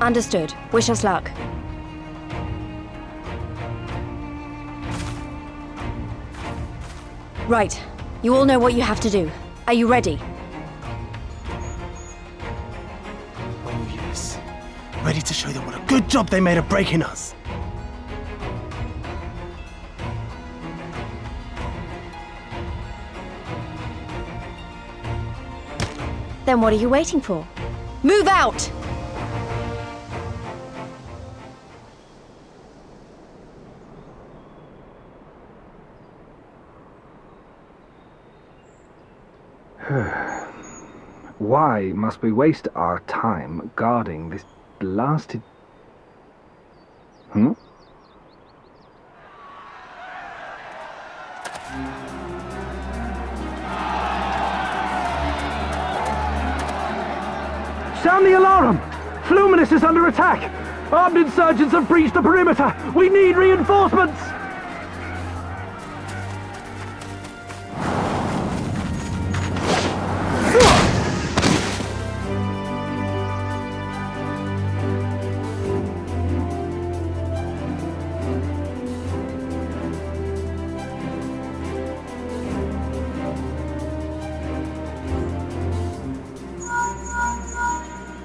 Understood. Wish us luck. Right. You all know what you have to do. Are you ready? Oh yes. Ready to show them what a good job they made of breaking us. Then what are you waiting for? Move out! Why must we waste our time guarding this blasted... Sound the alarm! Fluminus is under attack! Armed insurgents have breached the perimeter! We need reinforcements!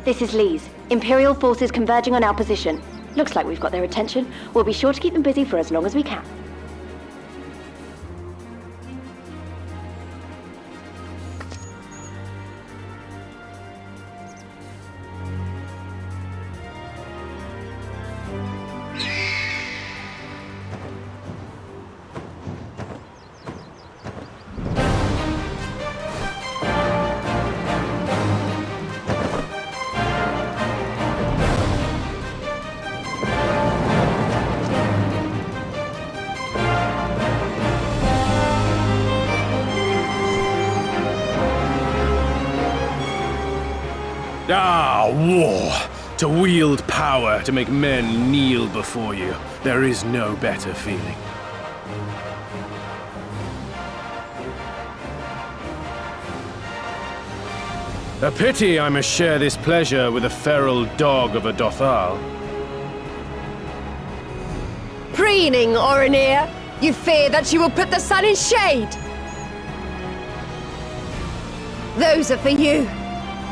This is Lee's. Imperial forces converging on our position. Looks like we've got their attention. We'll be sure to keep them busy for as long as we can. Ah, war! To wield power to make men kneel before you. There is no better feeling. A pity I must share this pleasure with a feral dog of a Dothal. Preening, Oreneer! You fear that she will put the sun in shade! Those are for you.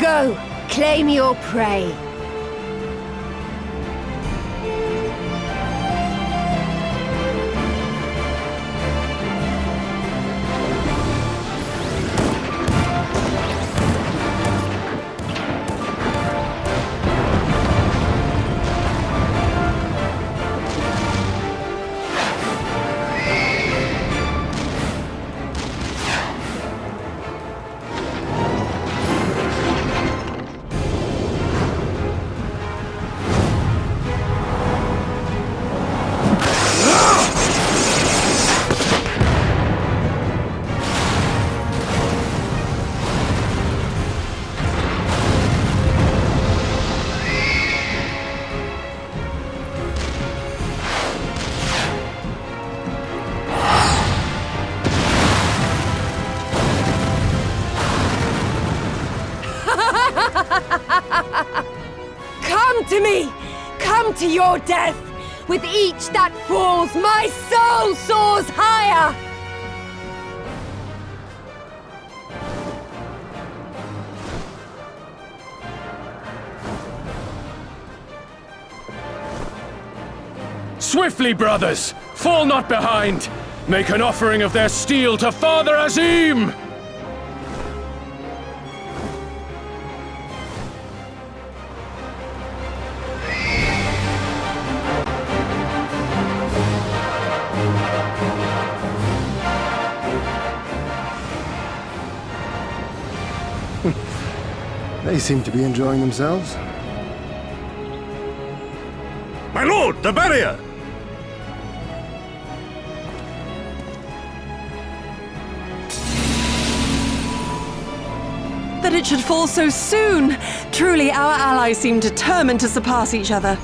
Go, claim your prey. Come to me! Come to your death! With each that falls, my soul soars higher! Swiftly, brothers! Fall not behind! Make an offering of their steel to Father Azim! They seem to be enjoying themselves. My lord, the barrier! That it should fall so soon! Truly, our allies seem determined to surpass each other.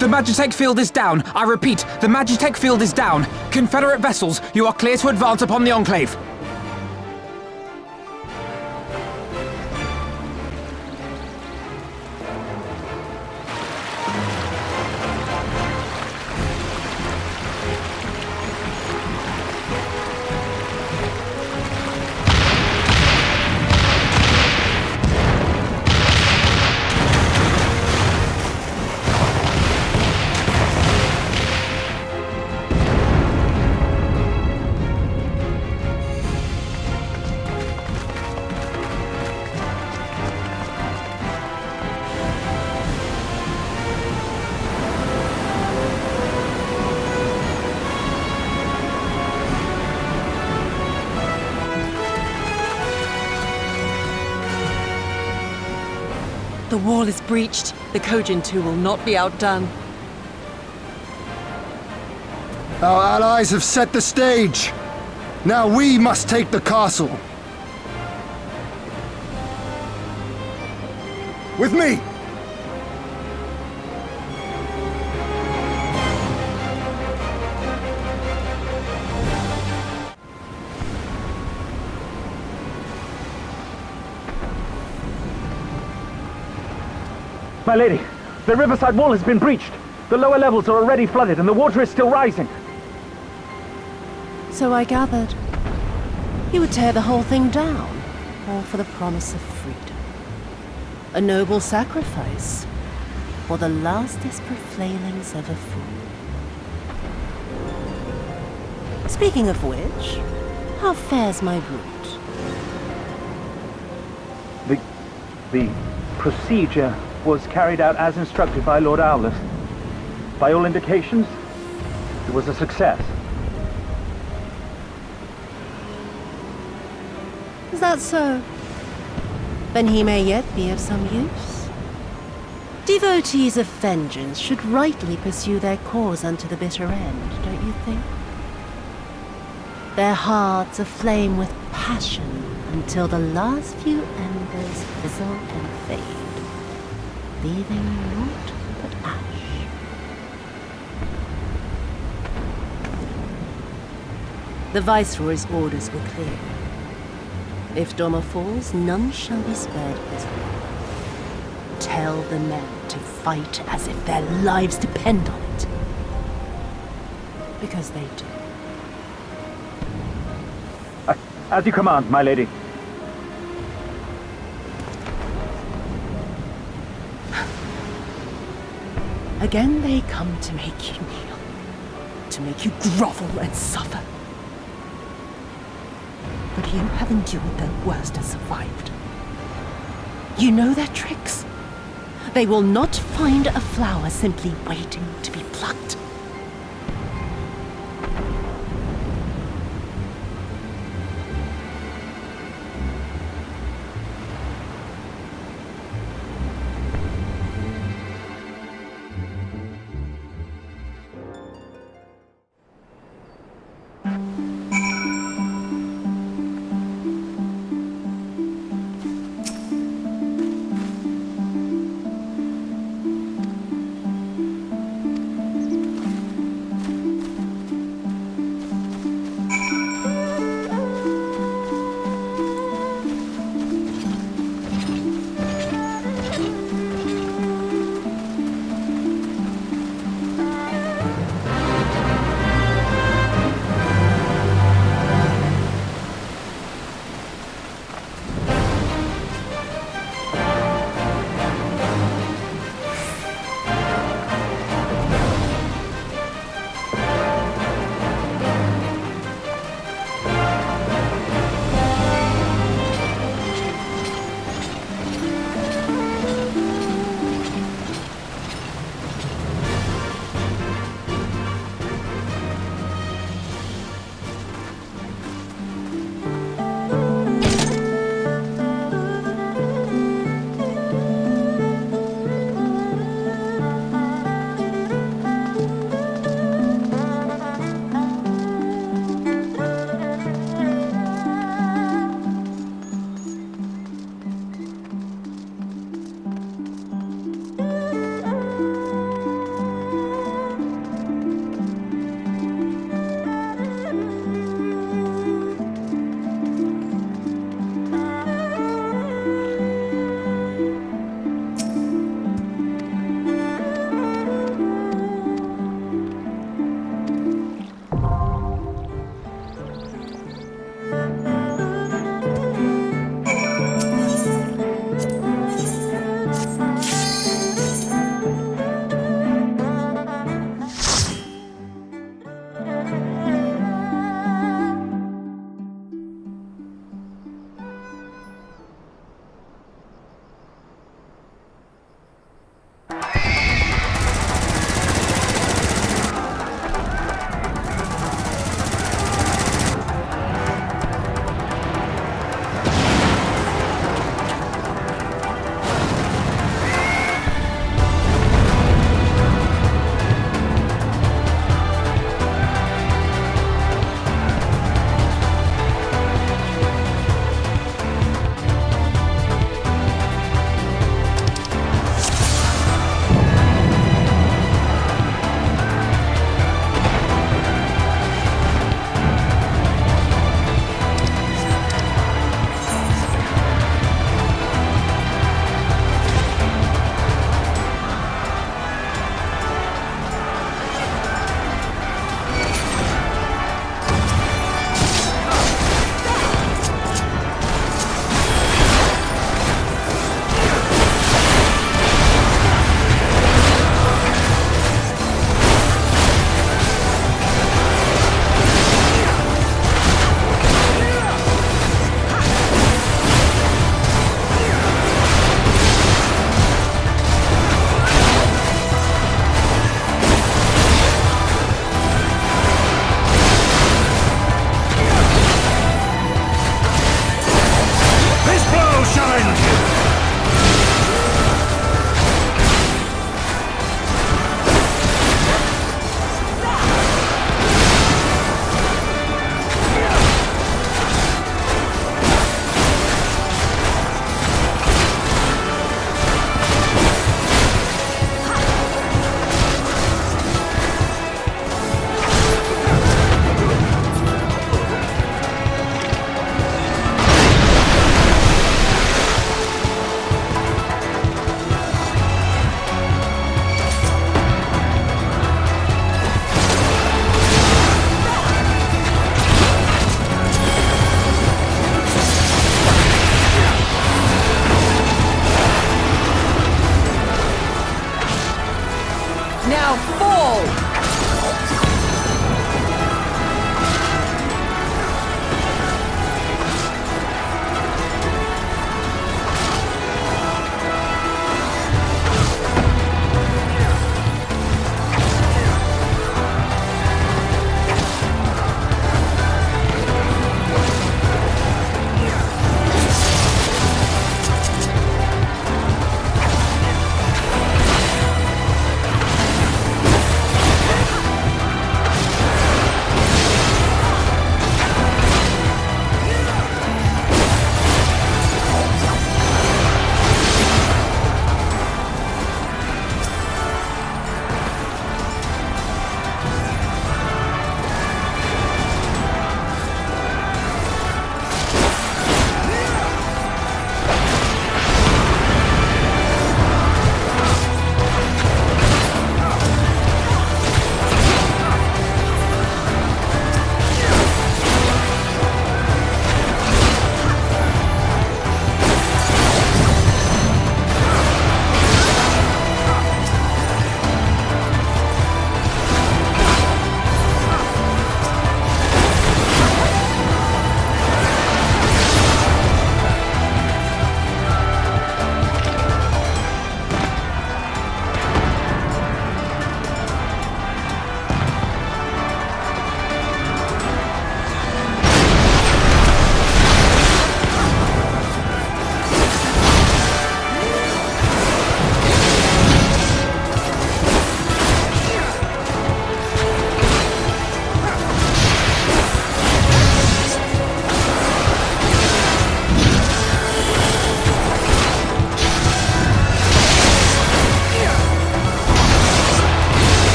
The Magitech field is down. I repeat, the Magitech field is down. Confederate vessels, you are clear to advance upon the Enclave. The wall is breached. The Kojin 2 will not be outdone. Our allies have set the stage. Now we must take the castle. With me! My lady, the riverside wall has been breached. The lower levels are already flooded and the water is still rising. So I gathered. You would tear the whole thing down, all for the promise of freedom. A noble sacrifice, or the last desperate flailings of a fool. Speaking of which, how fares my route? The procedure was carried out as instructed by Lord Owleth. By all indications, it was a success. Is that so? Then he may yet be of some use. Devotees of vengeance should rightly pursue their cause unto the bitter end, don't you think? Their hearts aflame with passion until the last few embers fizzle and fade, leaving naught but ash. The Viceroy's orders were clear. If Doma falls, none shall be spared his will. Tell the men to fight as if their lives depend on it. Because they do. As you command, my lady. Again they come to make you kneel, to make you grovel and suffer. But you have endured their worst and survived. You know their tricks. They will not find a flower simply waiting to be plucked.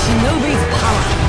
shinobi's power.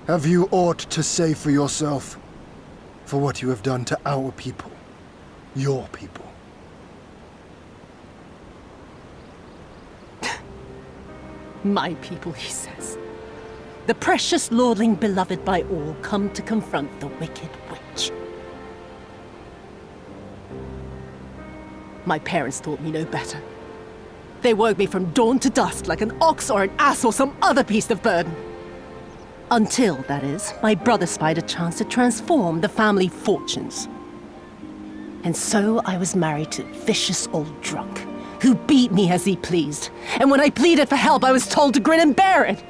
Have you aught to say for yourself? For what you have done to our people? Your people? My people, he says. The precious lordling beloved by all, come to confront the wicked witch. My parents taught me no better. They worked me from dawn to dusk like an ox or an ass or some other beast of burden. Until, that is, my brother spied a chance to transform the family fortunes. And so I was married to a vicious old drunk, who beat me as he pleased. And when I pleaded for help, I was told to grin and bear it.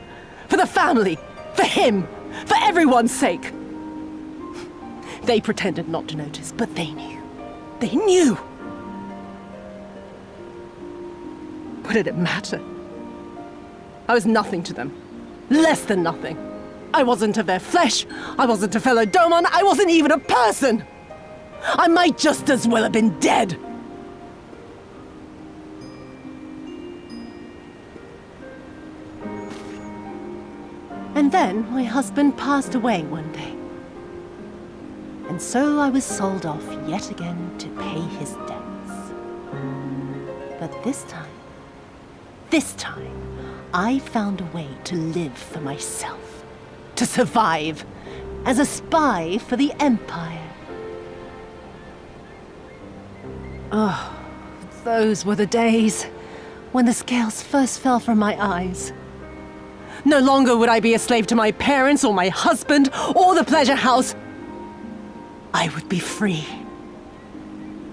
For the family, for him, for everyone's sake. They pretended not to notice, but they knew. They knew! What did it matter? I was nothing to them. Less than nothing. I wasn't of their flesh. I wasn't a fellow Domon. I wasn't even a person. I might just as well have been dead. And then my husband passed away one day. And so I was sold off yet again to pay his debts. But this time, I found a way to live for myself, to survive, as a spy for the Empire. Oh, those were the days when the scales first fell from my eyes. No longer would I be a slave to my parents or my husband or the pleasure house. I would be free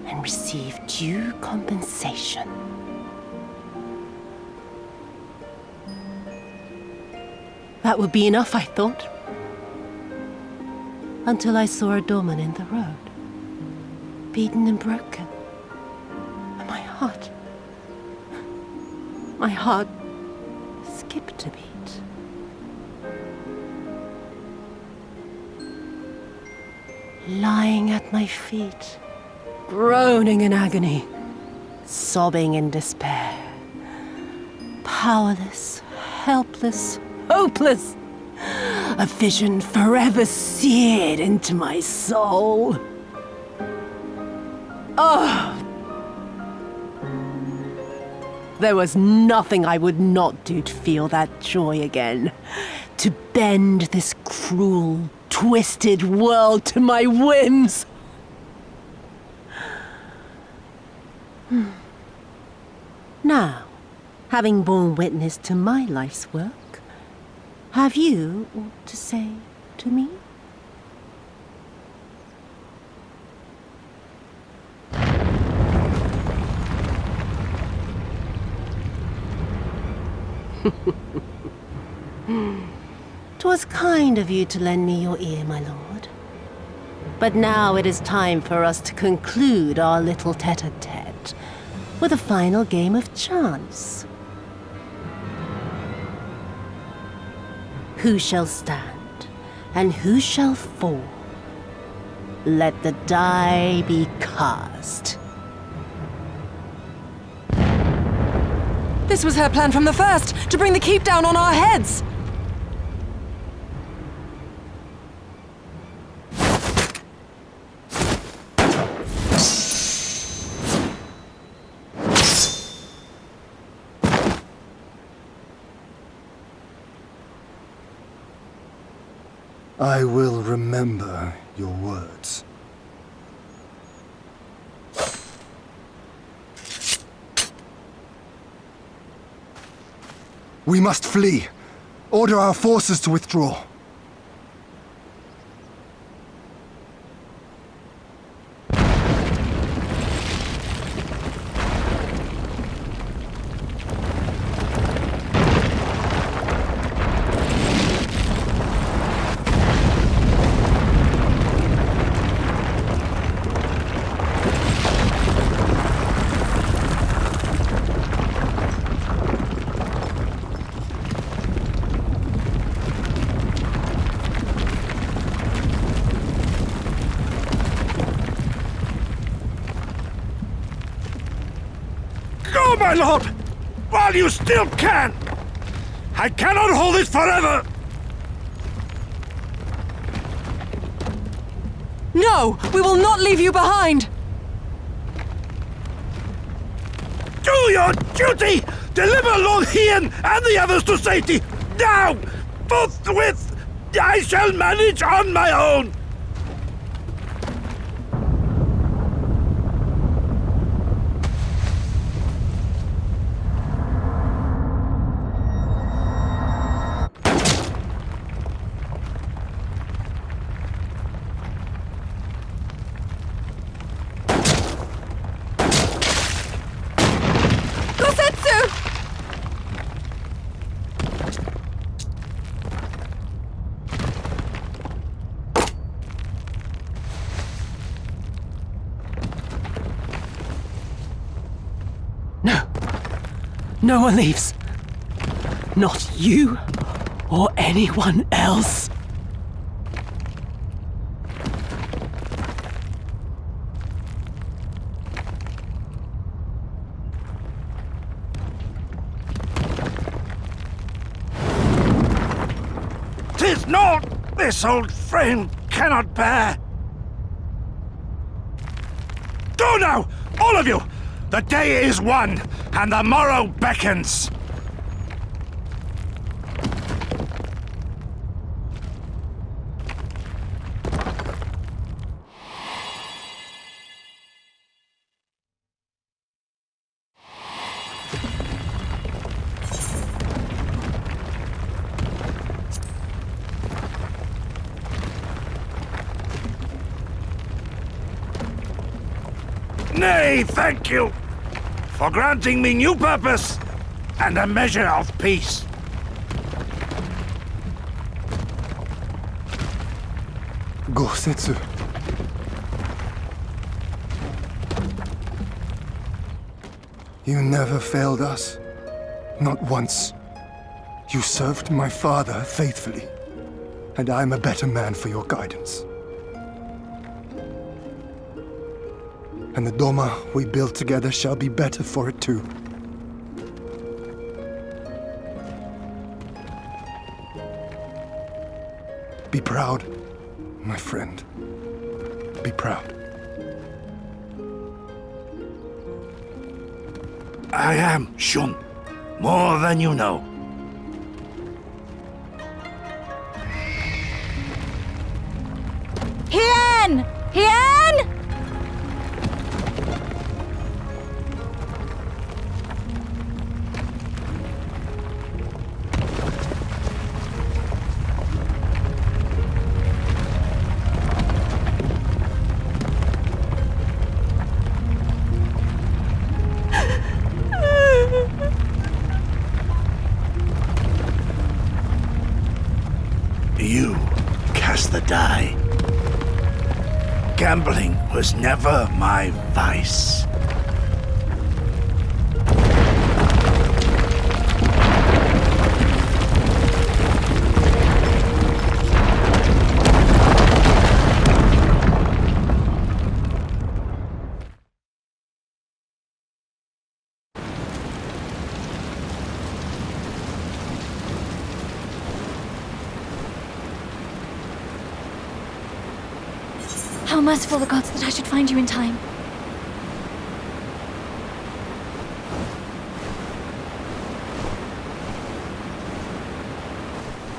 and receive due compensation. That would be enough, I thought. Until I saw a doorman in the road, beaten and broken. And my heart skipped a beat. Lying at my feet, groaning in agony, sobbing in despair. Powerless, helpless, hopeless. A vision forever seared into my soul. Oh! There was nothing I would not do to feel that joy again. To bend this cruel, twisted world to my whims. Now, having borne witness to my life's work, have you aught to say to me? "'Twas kind of you to lend me your ear, my lord. But now it is time for us to conclude our little tete-a-tete with a final game of chance. Who shall stand, and who shall fall? Let the die be cast." This was her plan from the first, to bring the keep down on our heads. I will remember your words. We must flee. Order our forces to withdraw. Go, my lord! While you still can! I cannot hold it forever! No! We will not leave you behind! Do your duty! Deliver Lord Hien and the others to safety! Now! Forthwith! I shall manage on my own! No one leaves. Not you or anyone else. "'Tis naught this old frame cannot bear. Go now, all of you! The day is won, and the morrow beckons. Nay, thank you for granting me new purpose and a measure of peace. Gosetsu. You never failed us. Not once. You served my father faithfully, and I am a better man for your guidance. And the Doma we build together shall be better for it too. Be proud, my friend. Be proud. I am, Shun. More than you know. Hien! Hien! You cast the die. Gambling was never my vice. How merciful the gods that I should find you in time.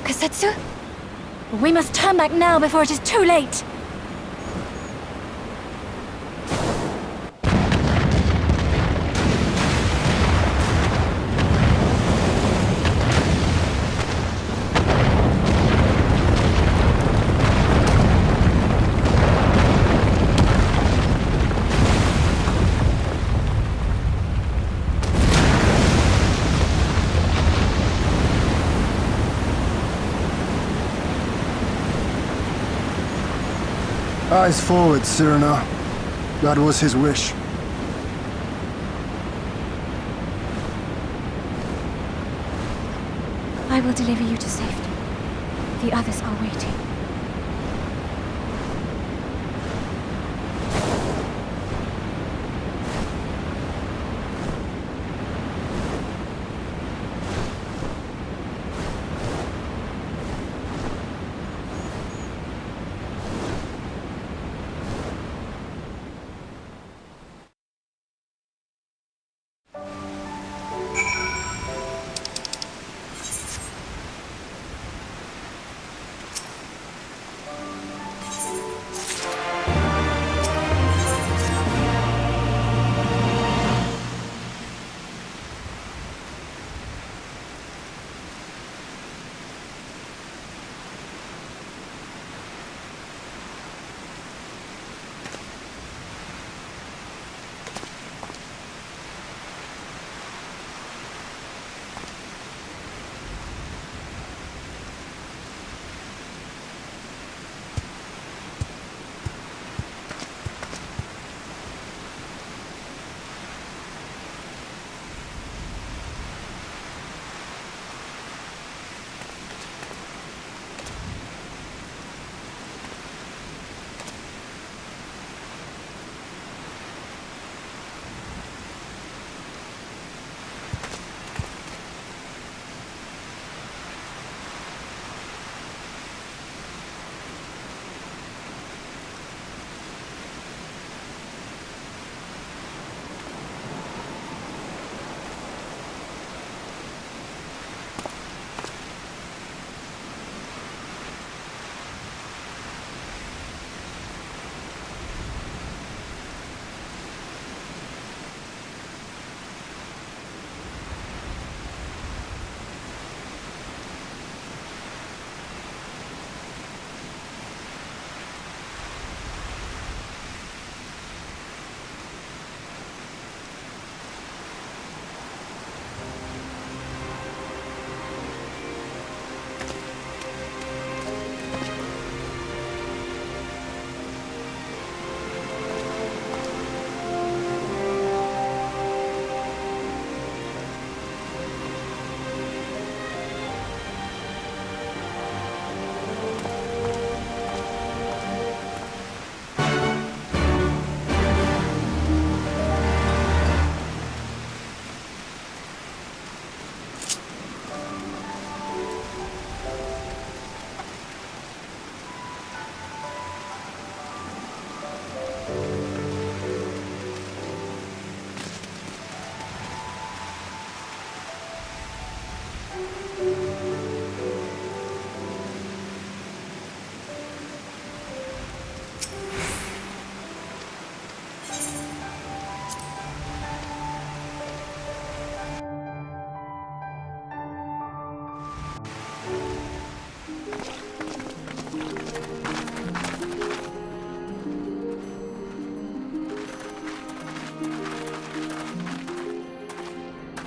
Kasetsu? We must turn back now before it is too late. Eyes forward, Cyrano. That was his wish. I will deliver you to safety. The others are waiting.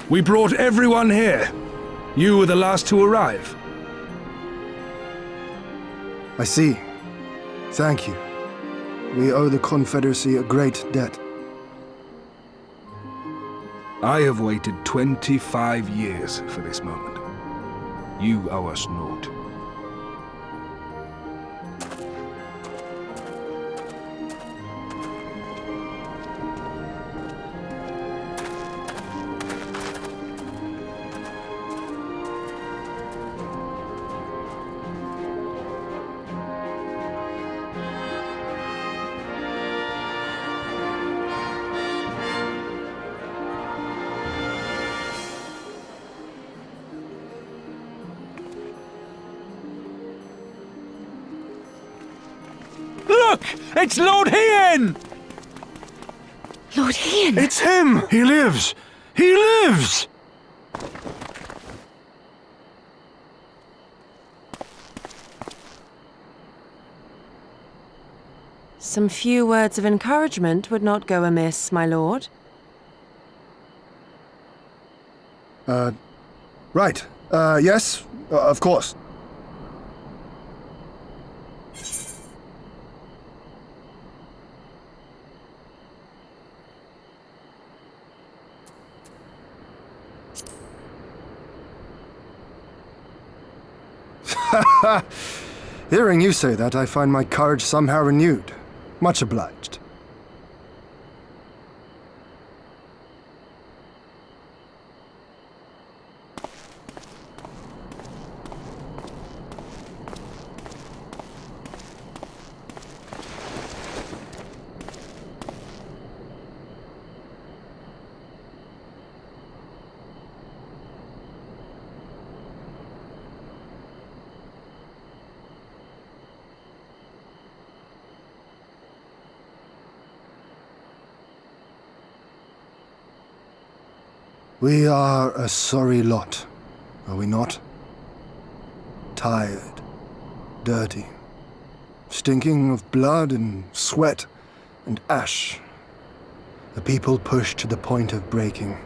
We brought everyone here. You were the last to arrive. I see. Thank you. We owe the Confederacy a great debt. I have waited 25 years for this moment. You owe us naught. Look! It's Lord Hien! Lord Hien! It's him! He lives! He lives! Some few words of encouragement would not go amiss, my lord. Right. Yes, of course. Hearing you say that, I find my courage somehow renewed. Much obliged. We are a sorry lot, are we not? Tired, dirty, stinking of blood and sweat and ash. A people pushed to the point of breaking.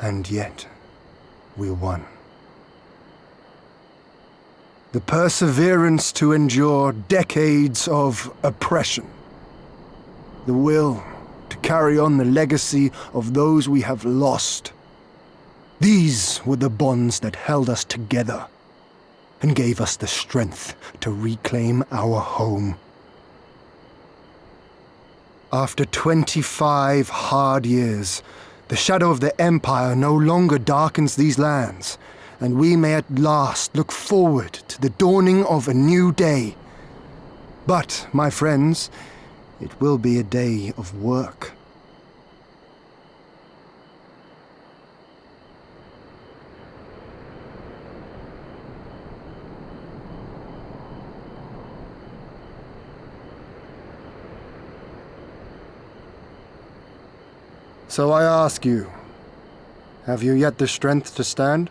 And yet, we won. The perseverance to endure decades of oppression. The will to carry on the legacy of those we have lost. These were the bonds that held us together and gave us the strength to reclaim our home. After 25 hard years, the shadow of the Empire no longer darkens these lands, and we may at last look forward to the dawning of a new day. But, my friends, it will be a day of work. So I ask you, have you yet the strength to stand?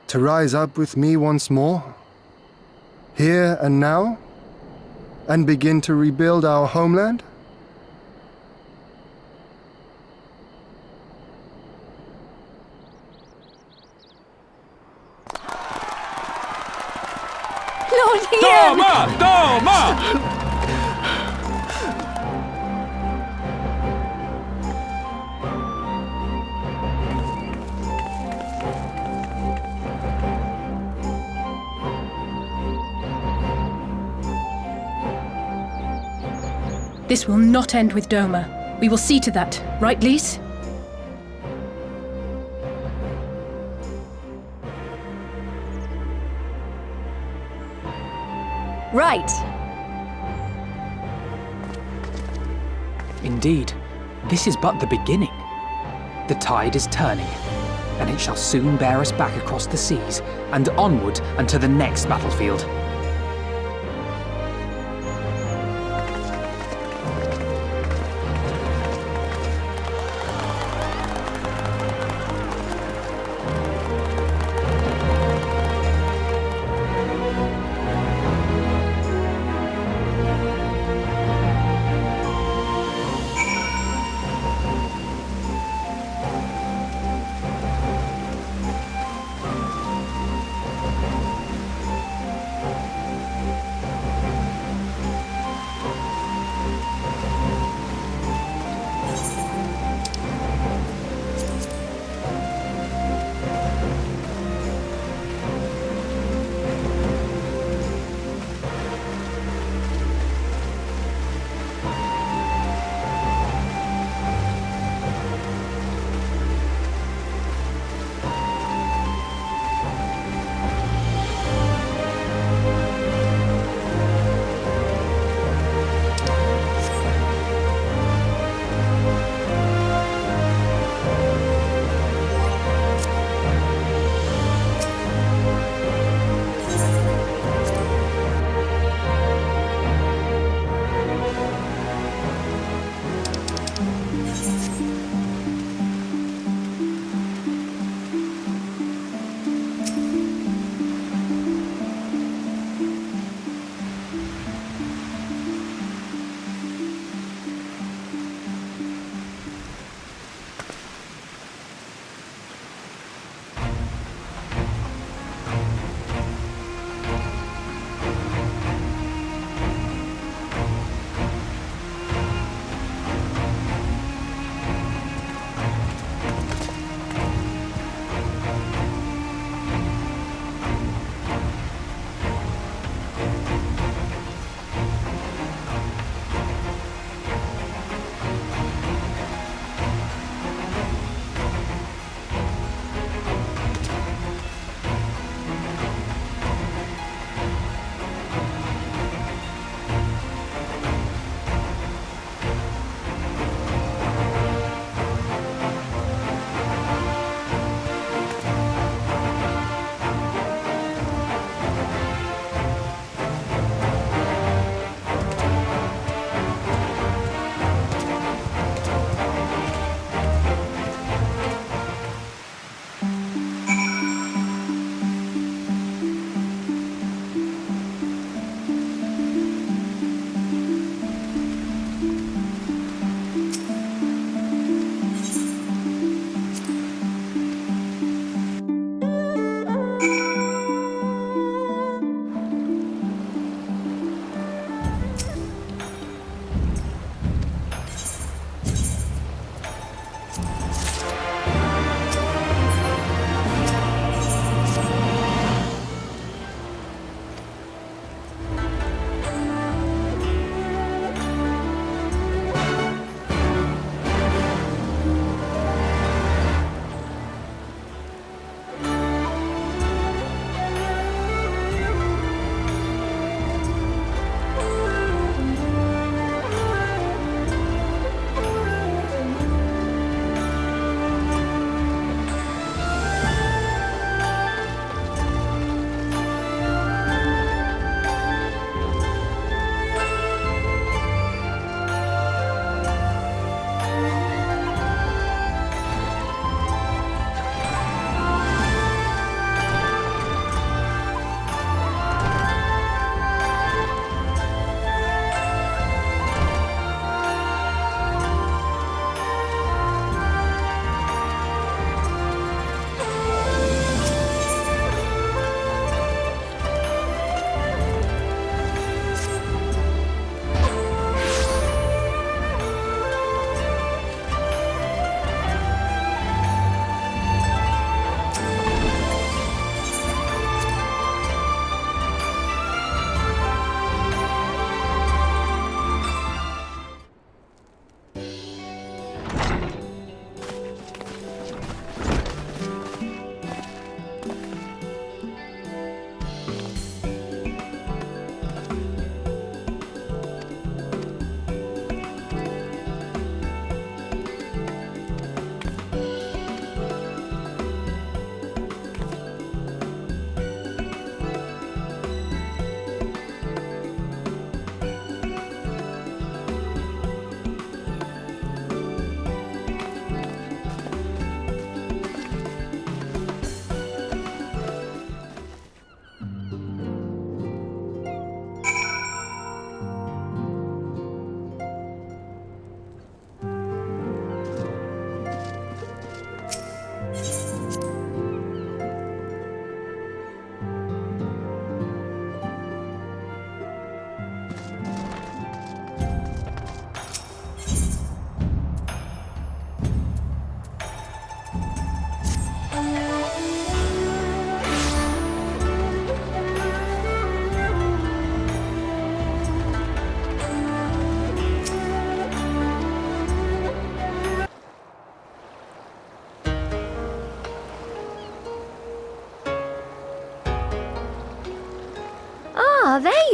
To rise up with me once more, here and now, and begin to rebuild our homeland? Lord Hien! Doma! This will not end with Doma. We will see to that, right, Lise? Right. Indeed, this is but the beginning. The tide is turning, and it shall soon bear us back across the seas and onward unto the next battlefield.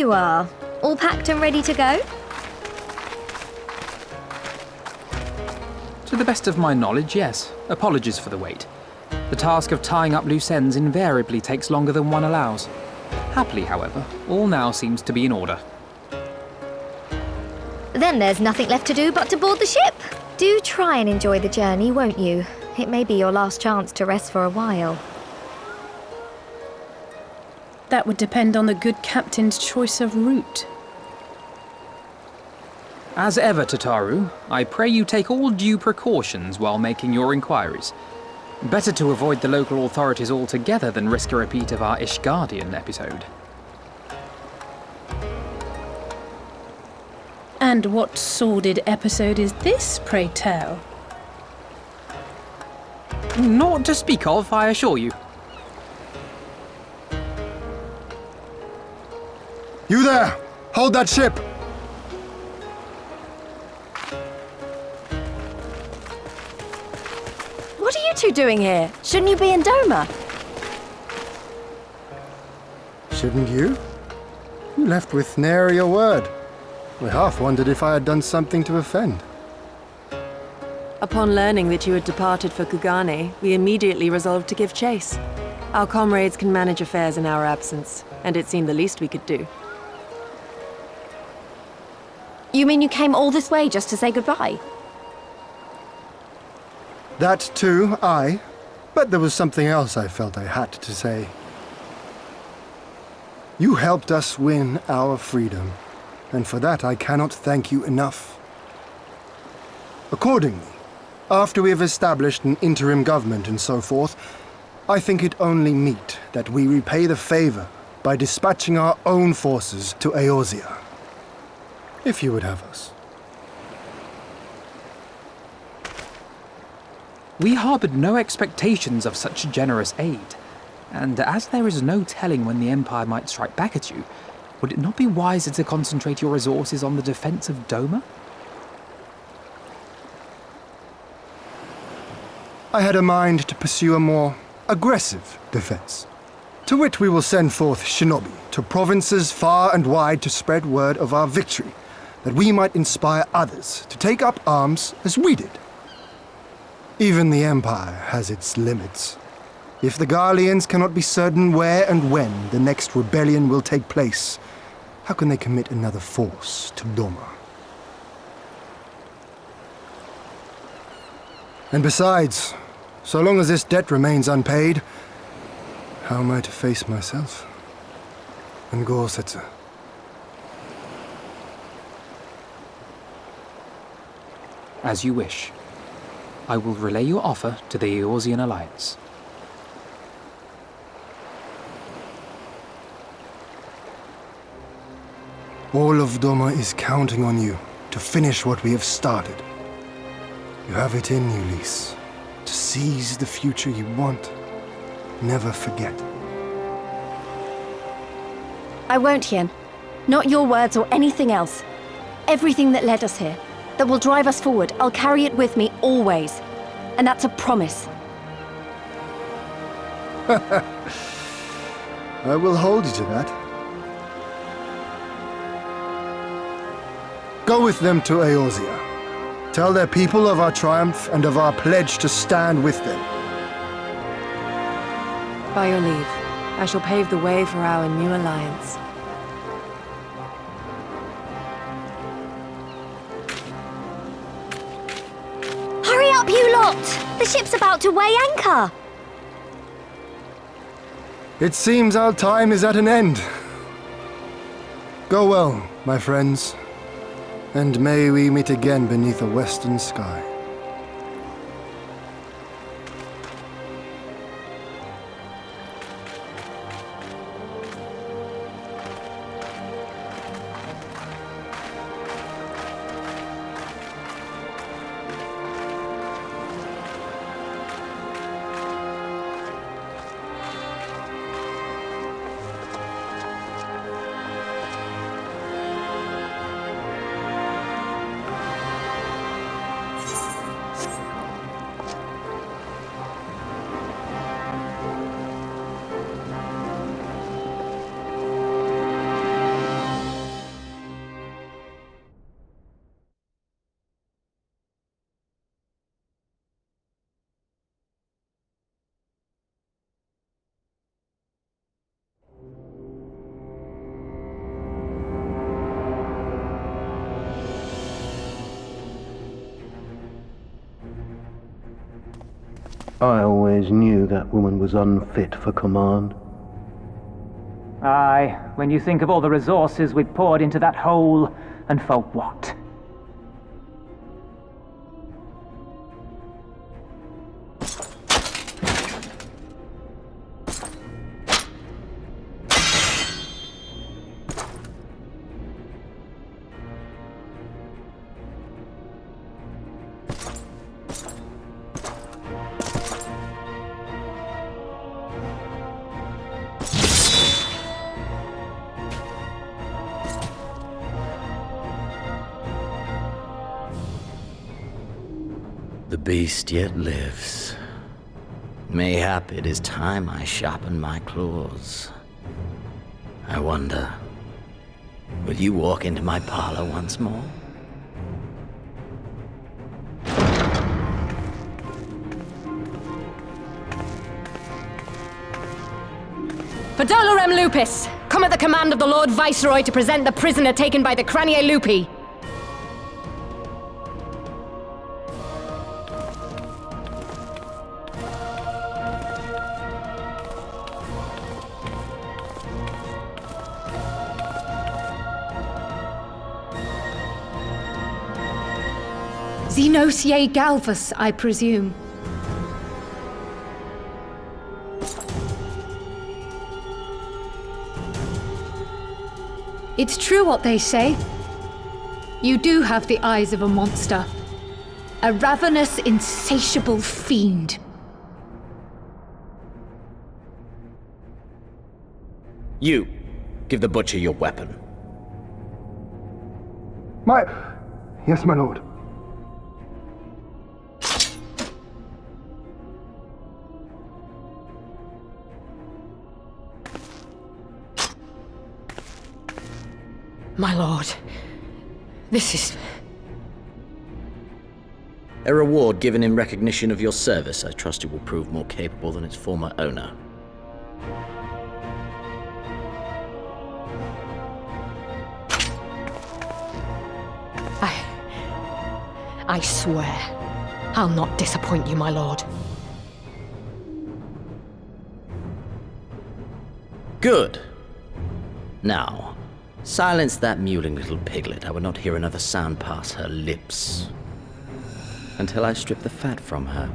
you are. All packed and ready to go? To the best of my knowledge, yes. Apologies for the wait. The task of tying up loose ends invariably takes longer than one allows. Happily, however, all now seems to be in order. Then there's nothing left to do but to board the ship. Do try and enjoy the journey, won't you? It may be your last chance to rest for a while. That would depend on the good captain's choice of route. As ever, Tataru, I pray you take all due precautions while making your inquiries. Better to avoid the local authorities altogether than risk a repeat of our Ishgardian episode. And what sordid episode is this, pray tell? Naught to speak of, I assure you. You there! Hold that ship! What are you two doing here? Shouldn't you be in Doma? Shouldn't you? You left with nary a word. We half wondered if I had done something to offend. Upon learning that you had departed for Kugane, we immediately resolved to give chase. Our comrades can manage affairs in our absence, and it seemed the least we could do. You mean you came all this way just to say goodbye? That too, aye. But there was something else I felt I had to say. You helped us win our freedom, and for that I cannot thank you enough. Accordingly, after we have established an interim government and so forth, I think it only meet that we repay the favor by dispatching our own forces to Eorzea. If you would have us. We harboured no expectations of such generous aid, and as there is no telling when the Empire might strike back at you, would it not be wiser to concentrate your resources on the defence of Doma? I had a mind to pursue a more aggressive defense, to which we will send forth shinobi to provinces far and wide to spread word of our victory, that we might inspire others to take up arms as we did. Even the Empire has its limits. If the Garleans cannot be certain where and when the next rebellion will take place, how can they commit another force to Doma? And besides, so long as this debt remains unpaid, how am I to face myself and Gorsetzer? As you wish. I will relay your offer to the Eorzean Alliance. All of Doma is counting on you to finish what we have started. You have it in you, Lys, to seize the future you want. Never forget. I won't, Hien. Not your words or anything else. Everything that led us here, that will drive us forward, I'll carry it with me always. And that's a promise. I will hold you to that. Go with them to Eorzea. Tell their people of our triumph and of our pledge to stand with them. By your leave, I shall pave the way for our new alliance. Hurry up, you lot! The ship's about to weigh anchor! It seems our time is at an end. Go well, my friends, and may we meet again beneath a western sky. I always knew that woman was unfit for command. Aye, when you think of all the resources we've poured into that hole, and for what? The beast yet lives. Mayhap it is time I sharpen my claws. I wonder, will you walk into my parlor once more? For Dolorem Lupus, come at the command of the Lord Viceroy to present the prisoner taken by the Cranier Lupi. Xenosier Galvus, I presume. It's true what they say. You do have the eyes of a monster. A ravenous, insatiable fiend. You, give the butcher your weapon. Yes, my lord. My lord, this is... A reward given in recognition of your service. I trust it will prove more capable than its former owner. I swear, I'll not disappoint you, my lord. Good. Now, silence that mewling little piglet. I would not hear another sound pass her lips until I strip the fat from her.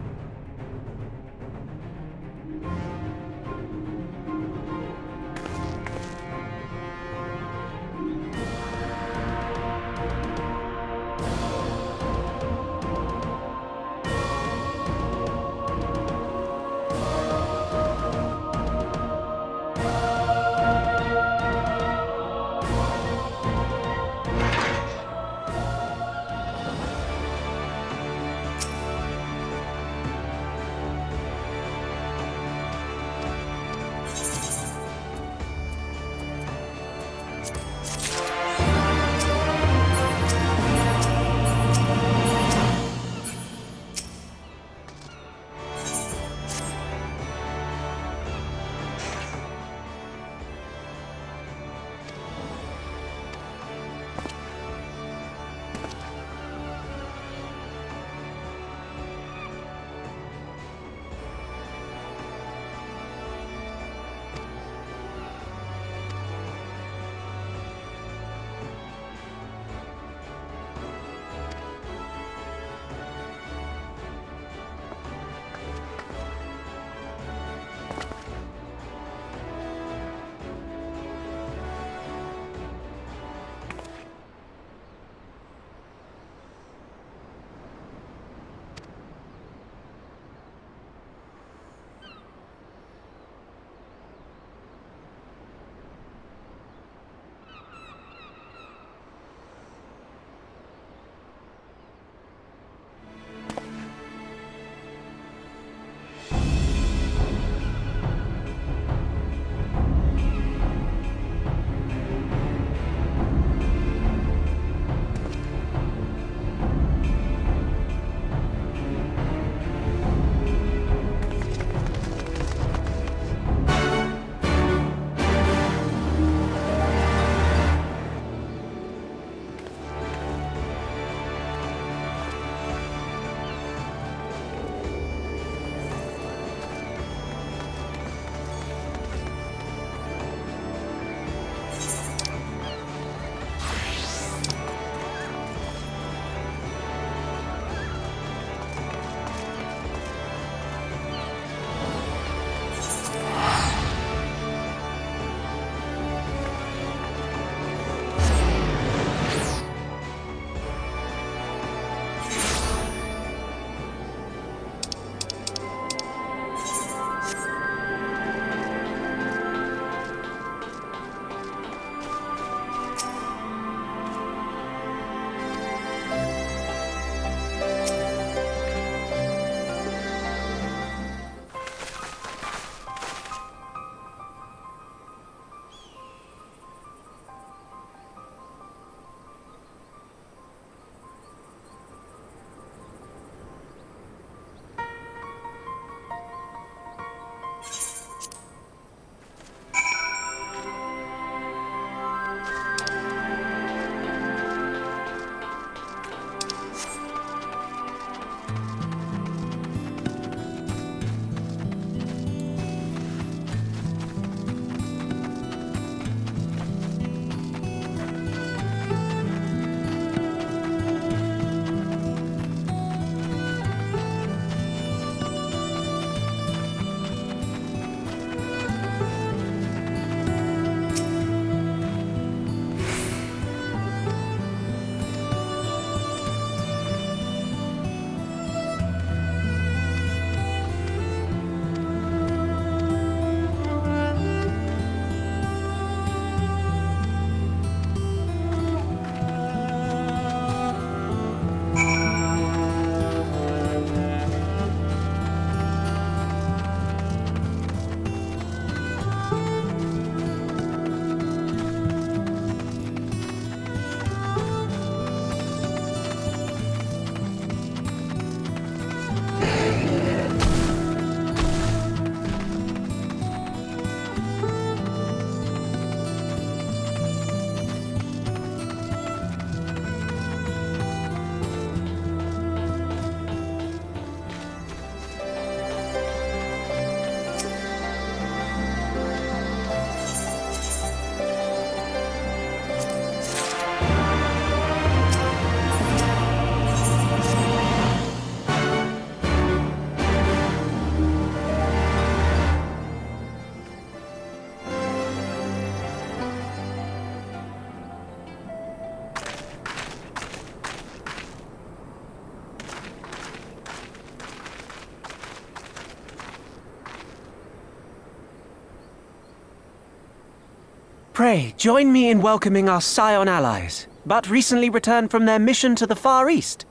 Pray, join me in welcoming our Scion allies, but recently returned from their mission to the Far East.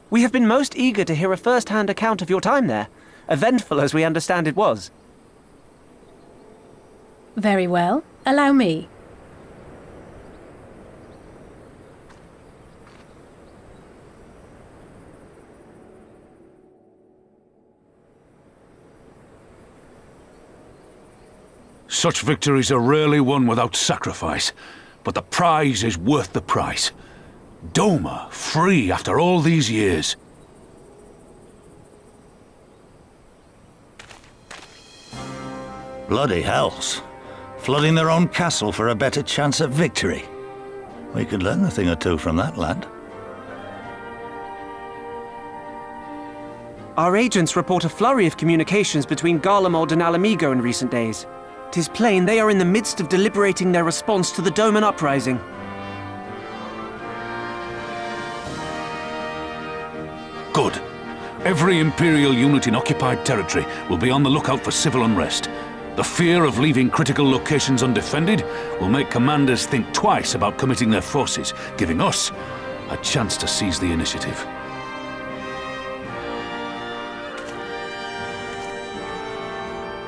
We have been most eager to hear a first-hand account of your time there, eventful as we understand it was. Very well. Allow me. Such victories are rarely won without sacrifice, but the prize is worth the price. Doma, free after all these years. Bloody hells. Flooding their own castle for a better chance at victory. We could learn a thing or two from that lad. Our agents report a flurry of communications between Garlemald and Alamigo in recent days. 'Tis plain they are in the midst of deliberating their response to the Doman uprising. Good. Every Imperial unit in occupied territory will be on the lookout for civil unrest. The fear of leaving critical locations undefended will make commanders think twice about committing their forces, giving us a chance to seize the initiative.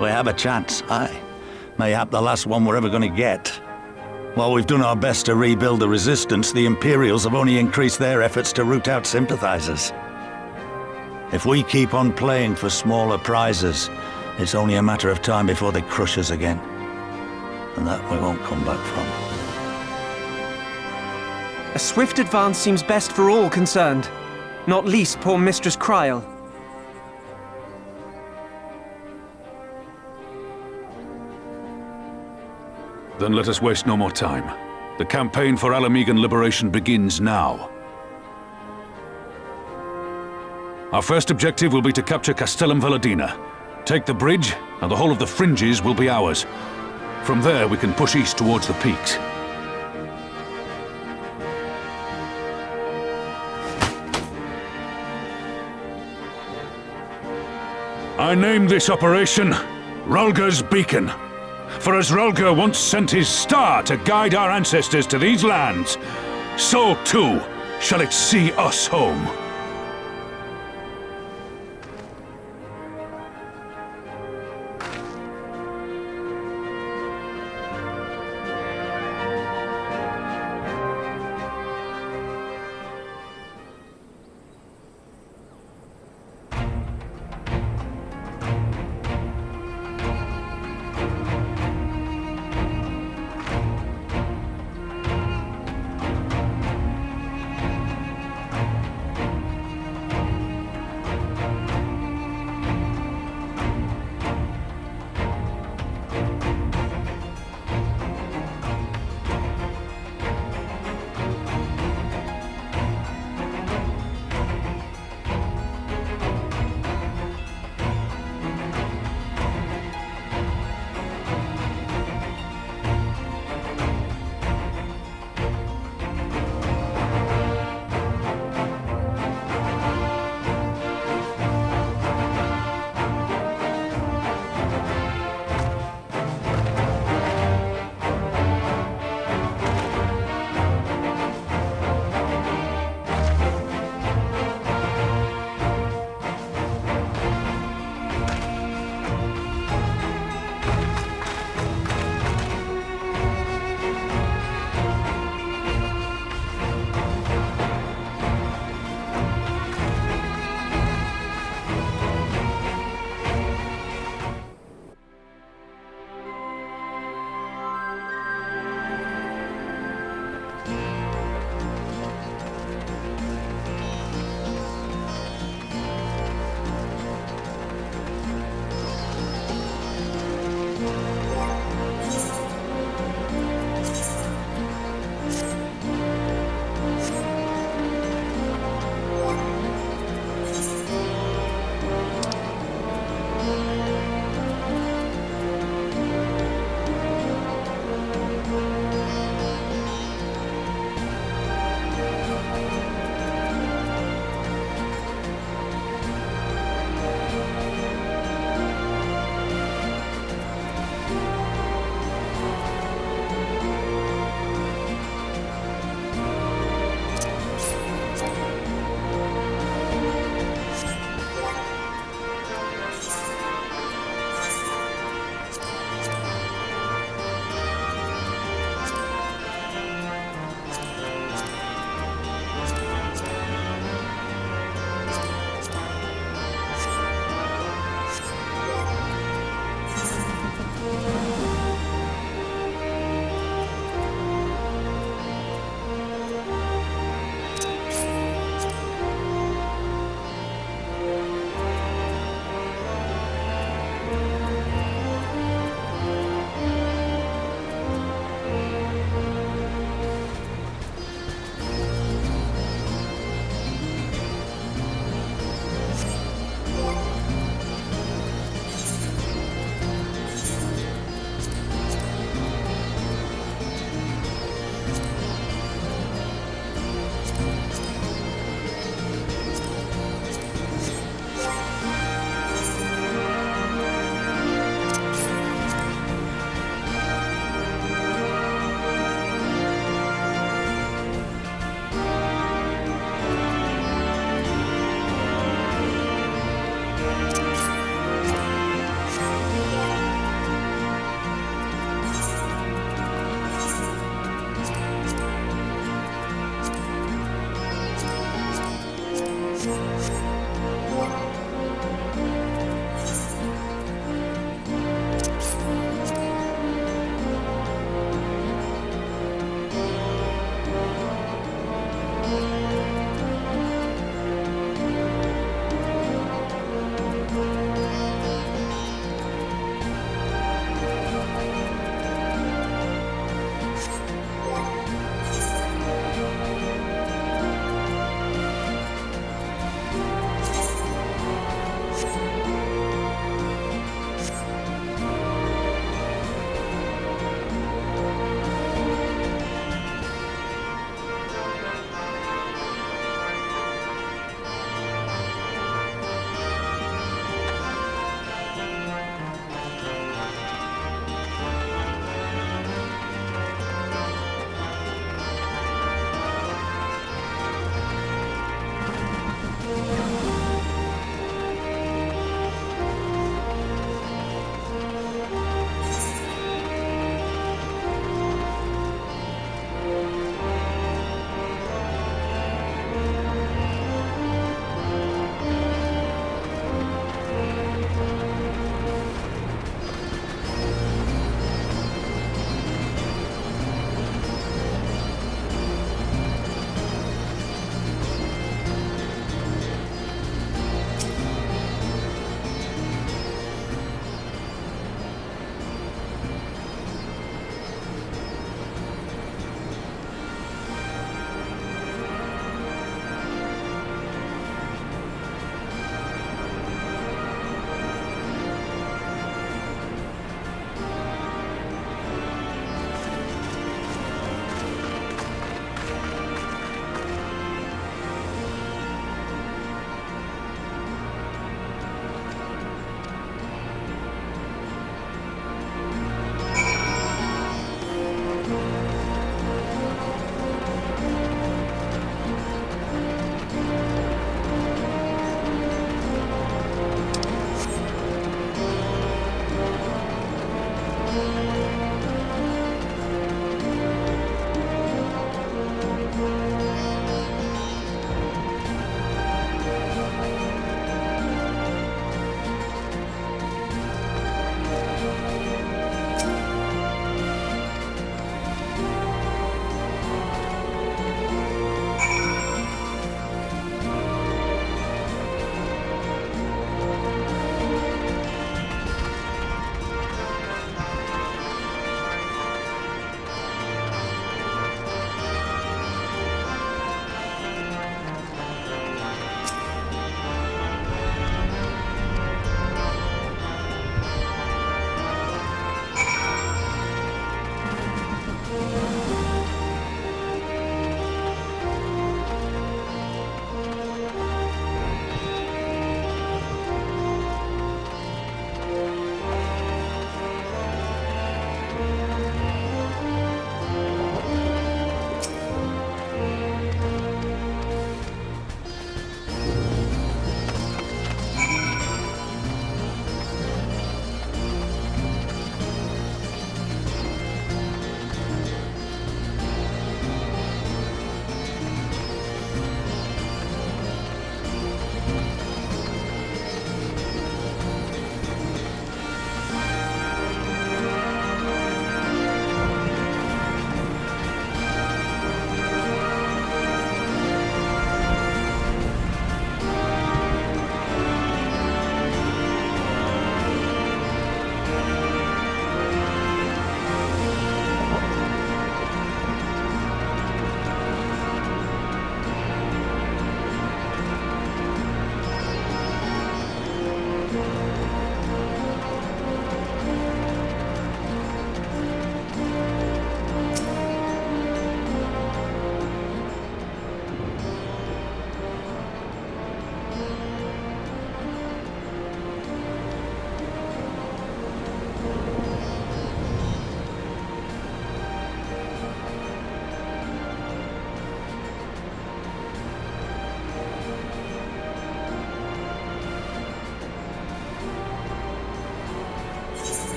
We have a chance, aye. Mayhap the last one we're ever going to get. While we've done our best to rebuild the resistance, the Imperials have only increased their efforts to root out sympathizers. If we keep on playing for smaller prizes, it's only a matter of time before they crush us again. And that we won't come back from. A swift advance seems best for all concerned, not least poor Mistress Kryl. Then let us waste no more time. The campaign for Alamigan liberation begins now. Our first objective will be to capture Castellum Valadina. Take the bridge, and the whole of the fringes will be ours. From there, we can push east towards the peaks. I name this operation Rulga's Beacon. For as Rulga once sent his star to guide our ancestors to these lands, so too shall it see us home.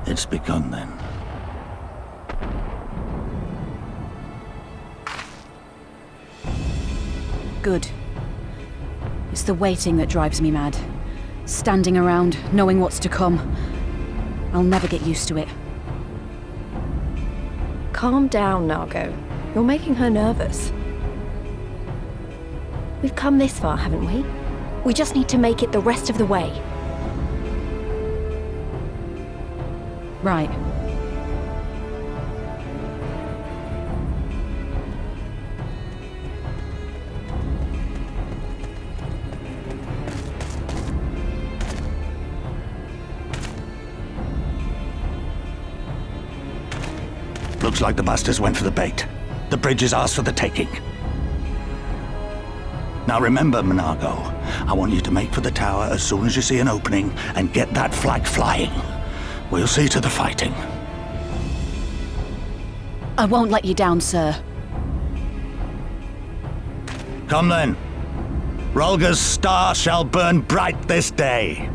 It's begun then. Good. It's the waiting that drives me mad. Standing around, knowing what's to come. I'll never get used to it. Calm down, Nargo. You're making her nervous. We've come this far, haven't we? We just need to make it the rest of the way. Right. Looks like the bastards went for the bait. The bridge is ours for the taking. Now remember, Monago, I want you to make for the tower as soon as you see an opening and get that flag flying. We'll see to the fighting. I won't let you down, sir. Come then. Rolga's star shall burn bright this day.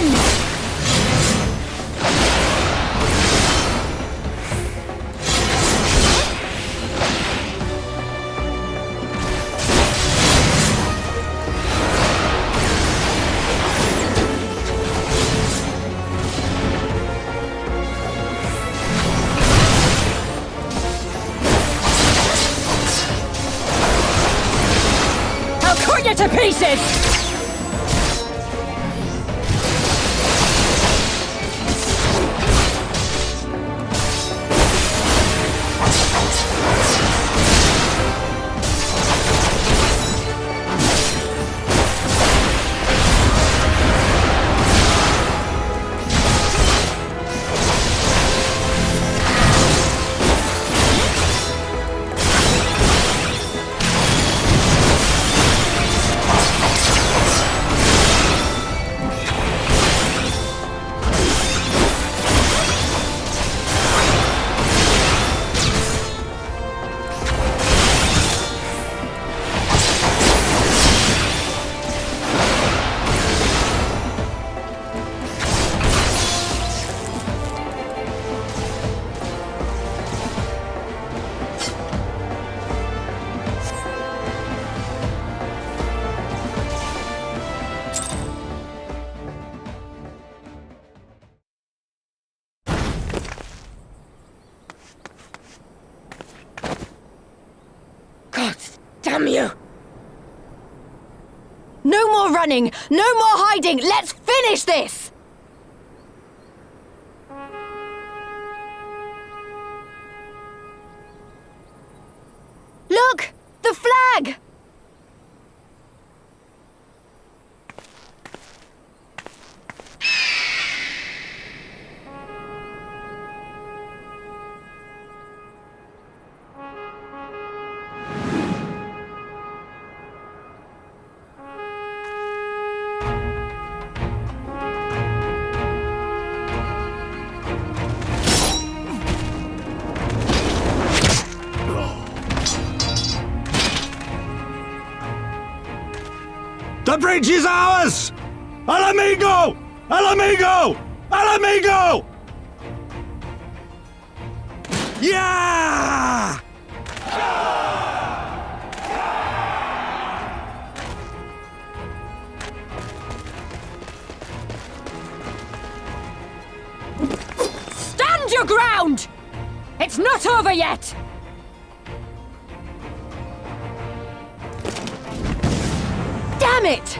again! I'll cut you to pieces! Damn you! No more running! No more hiding! Let's finish this! Look! The flag! The bridge is ours! Al amigo! Al amigo! Al amigo! Yeah! Stand your ground! It's not over yet! Damn it!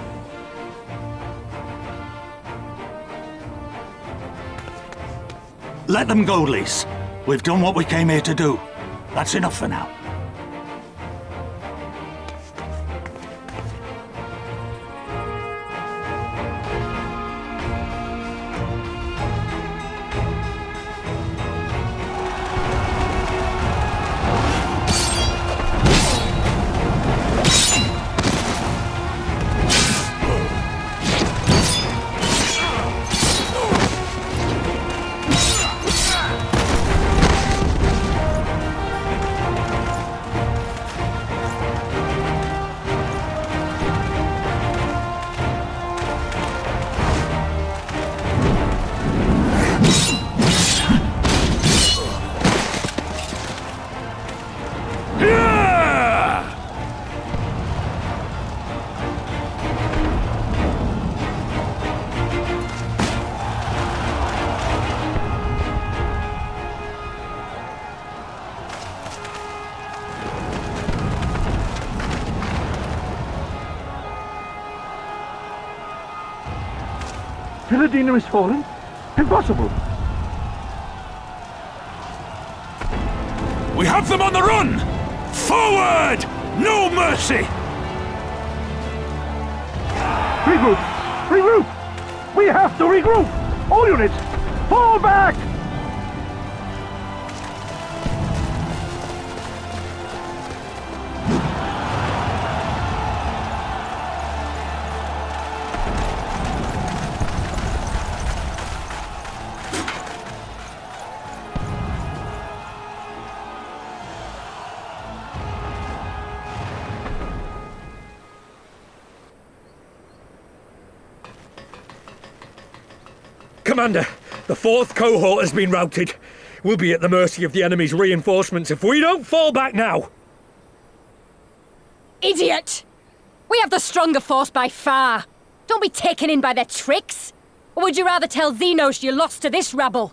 Let them go, Lise. We've done what we came here to do. That's enough for now. Philadina is fallen? Impossible! We have them on the run! Forward! No mercy! Regroup! Regroup! We have to regroup! All units, fall back! Commander, the 4th cohort has been routed. We'll be at the mercy of the enemy's reinforcements if we don't fall back now. Idiot! We have the stronger force by far. Don't be taken in by their tricks. Or would you rather tell Xenos you lost to this rabble?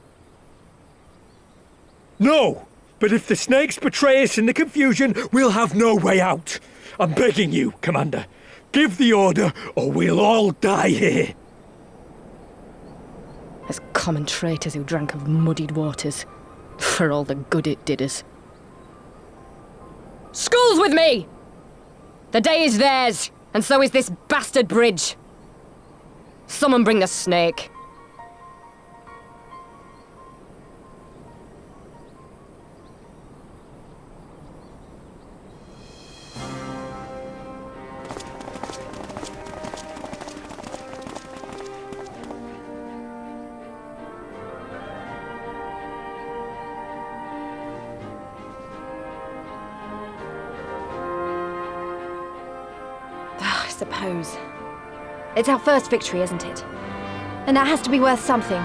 No, but if the snakes betray us in the confusion, we'll have no way out. I'm begging you, Commander. Give the order, or we'll all die here. As common traitors who drank of muddied waters, for all the good it did us. School's with me! The day is theirs, and so is this bastard bridge. Someone bring the snake. I suppose. It's our first victory, isn't it? And that has to be worth something.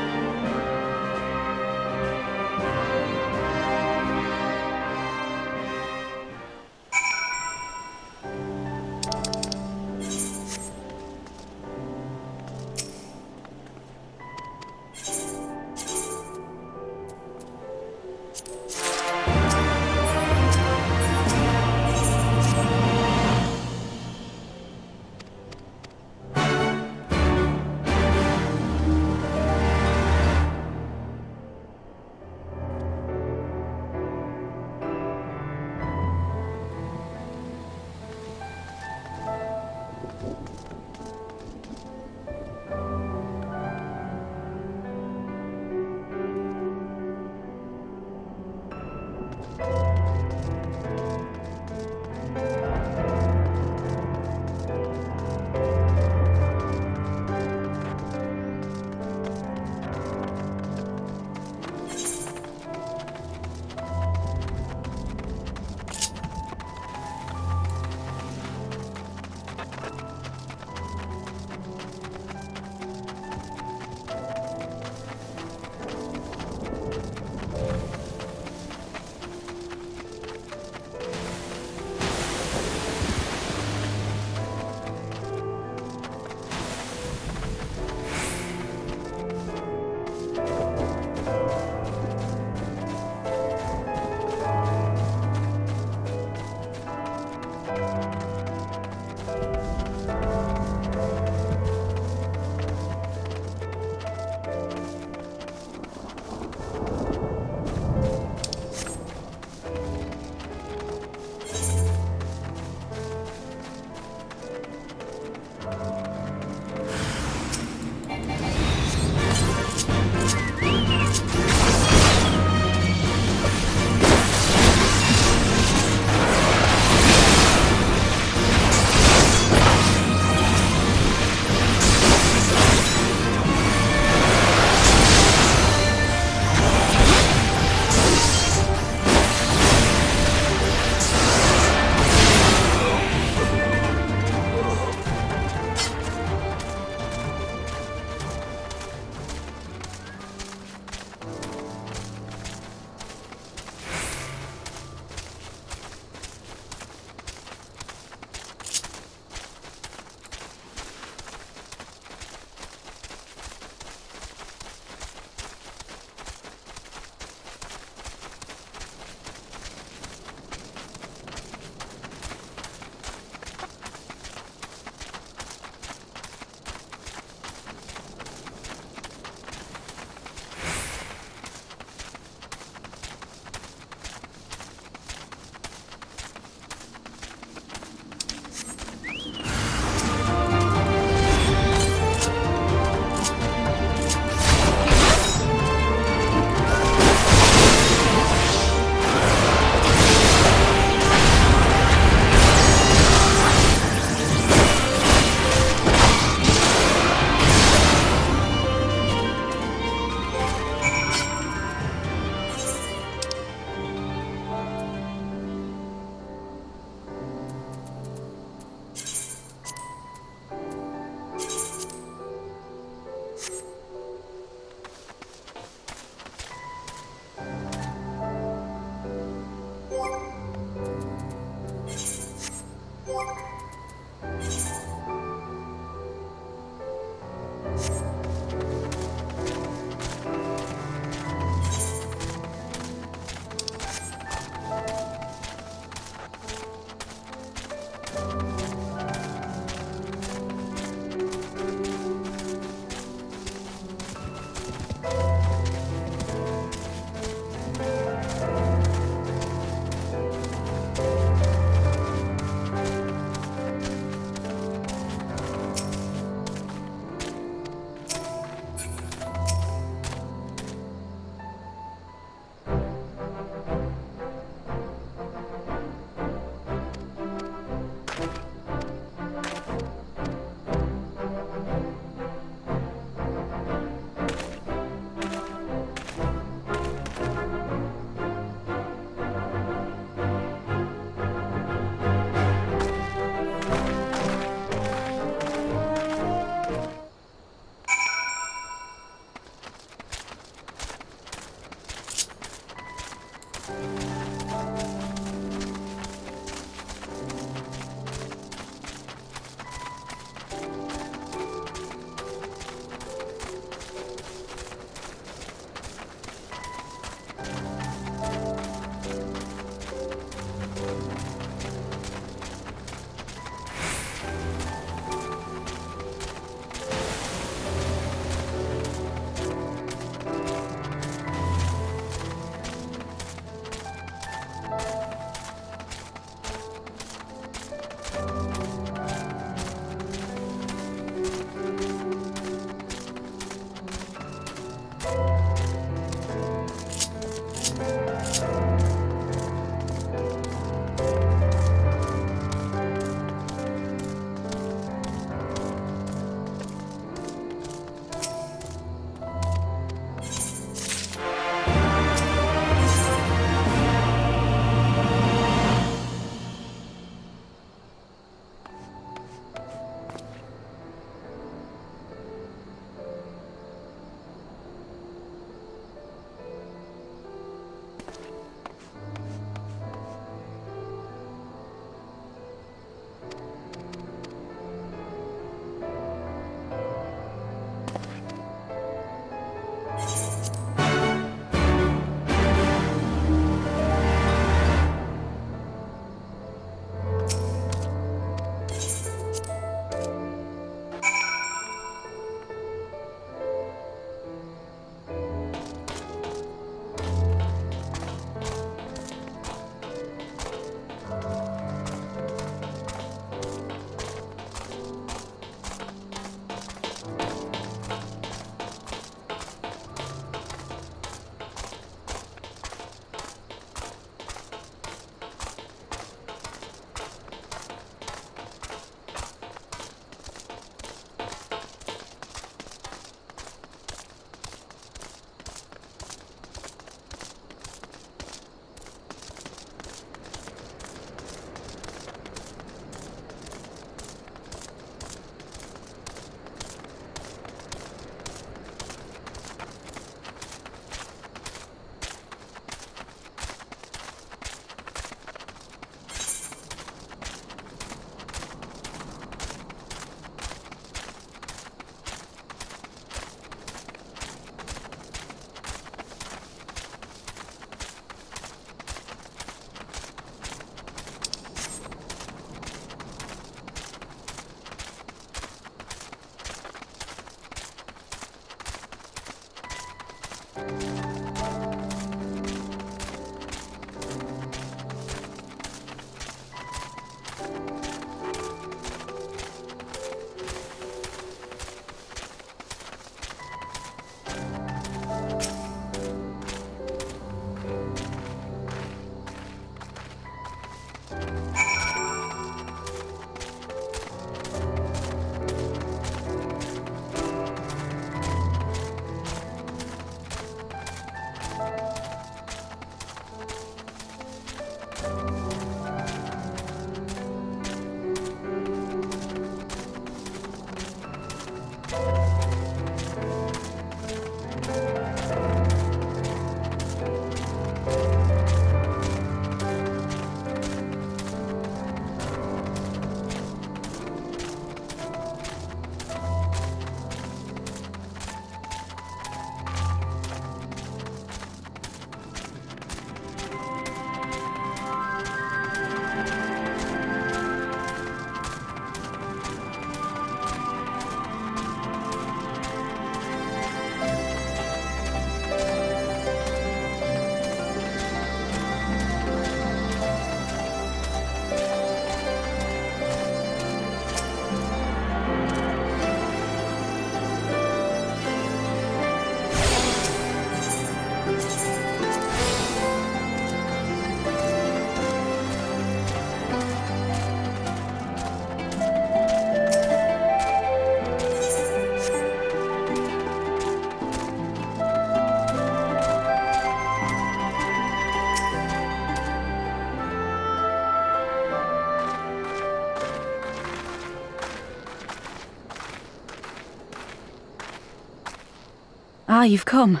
Ah, you've come.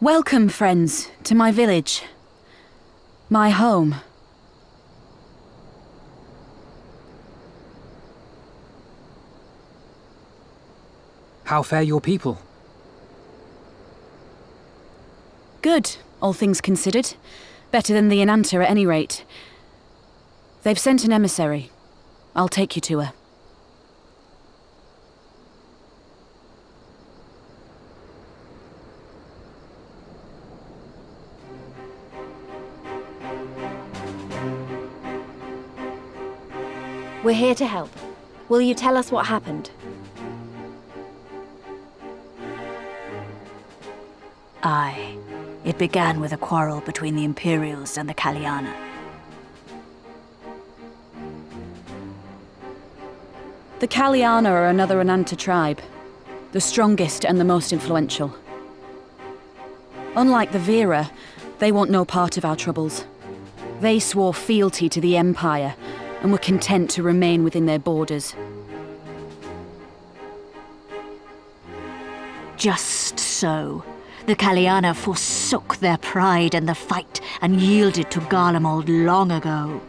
Welcome, friends, to my village. My home. How fare your people? Good, all things considered. Better than the Inanta at any rate. They've sent an emissary. I'll take you to her. We're here to help. Will you tell us what happened? Aye. It began with a quarrel between the Imperials and the Kaliana. The Kaliana are another Inanta tribe. The strongest and the most influential. Unlike the Vera, they want no part of our troubles. They swore fealty to the Empire, and were content to remain within their borders. Just so. The Kaliana forsook their pride in the fight and yielded to Garlemald long ago.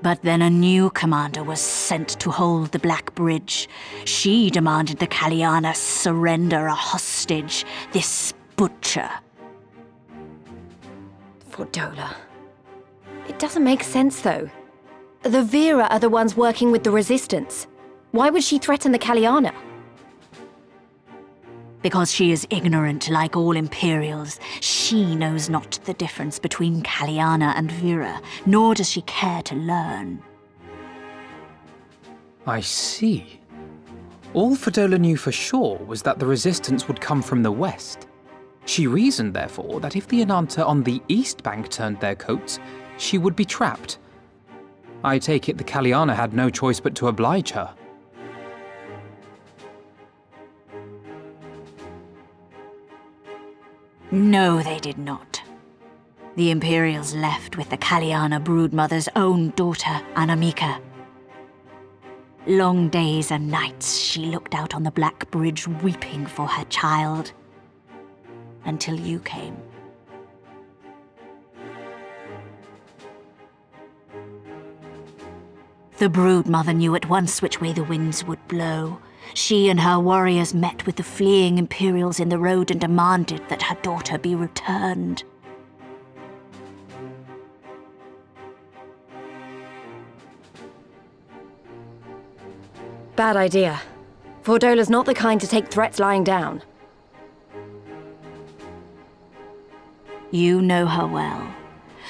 But then a new commander was sent to hold the Black Bridge. She demanded the Kaliana surrender a hostage, this butcher. Fordola. It doesn't make sense, though. The Vera are the ones working with the Resistance. Why would she threaten the Kaliana? Because she is ignorant like all Imperials. She knows not the difference between Kaliana and Vera, nor does she care to learn. I see. All Fordola knew for sure was that the resistance would come from the west. She reasoned, therefore, that if the Inanta on the east bank turned their coats, she would be trapped. I take it the Kaliana had no choice but to oblige her. No, they did not. The Imperials left with the Kaliana broodmother's own daughter, Anamika. Long days and nights she looked out on the Black Bridge weeping for her child. Until you came. The broodmother knew at once which way the winds would blow. She and her warriors met with the fleeing Imperials in the road and demanded that her daughter be returned. Bad idea. Fordola's not the kind to take threats lying down. You know her well.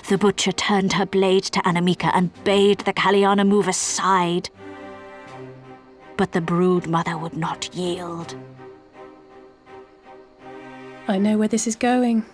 The butcher turned her blade to Anamika and bade the Kaliana move aside. But the broodmother would not yield. I know where this is going.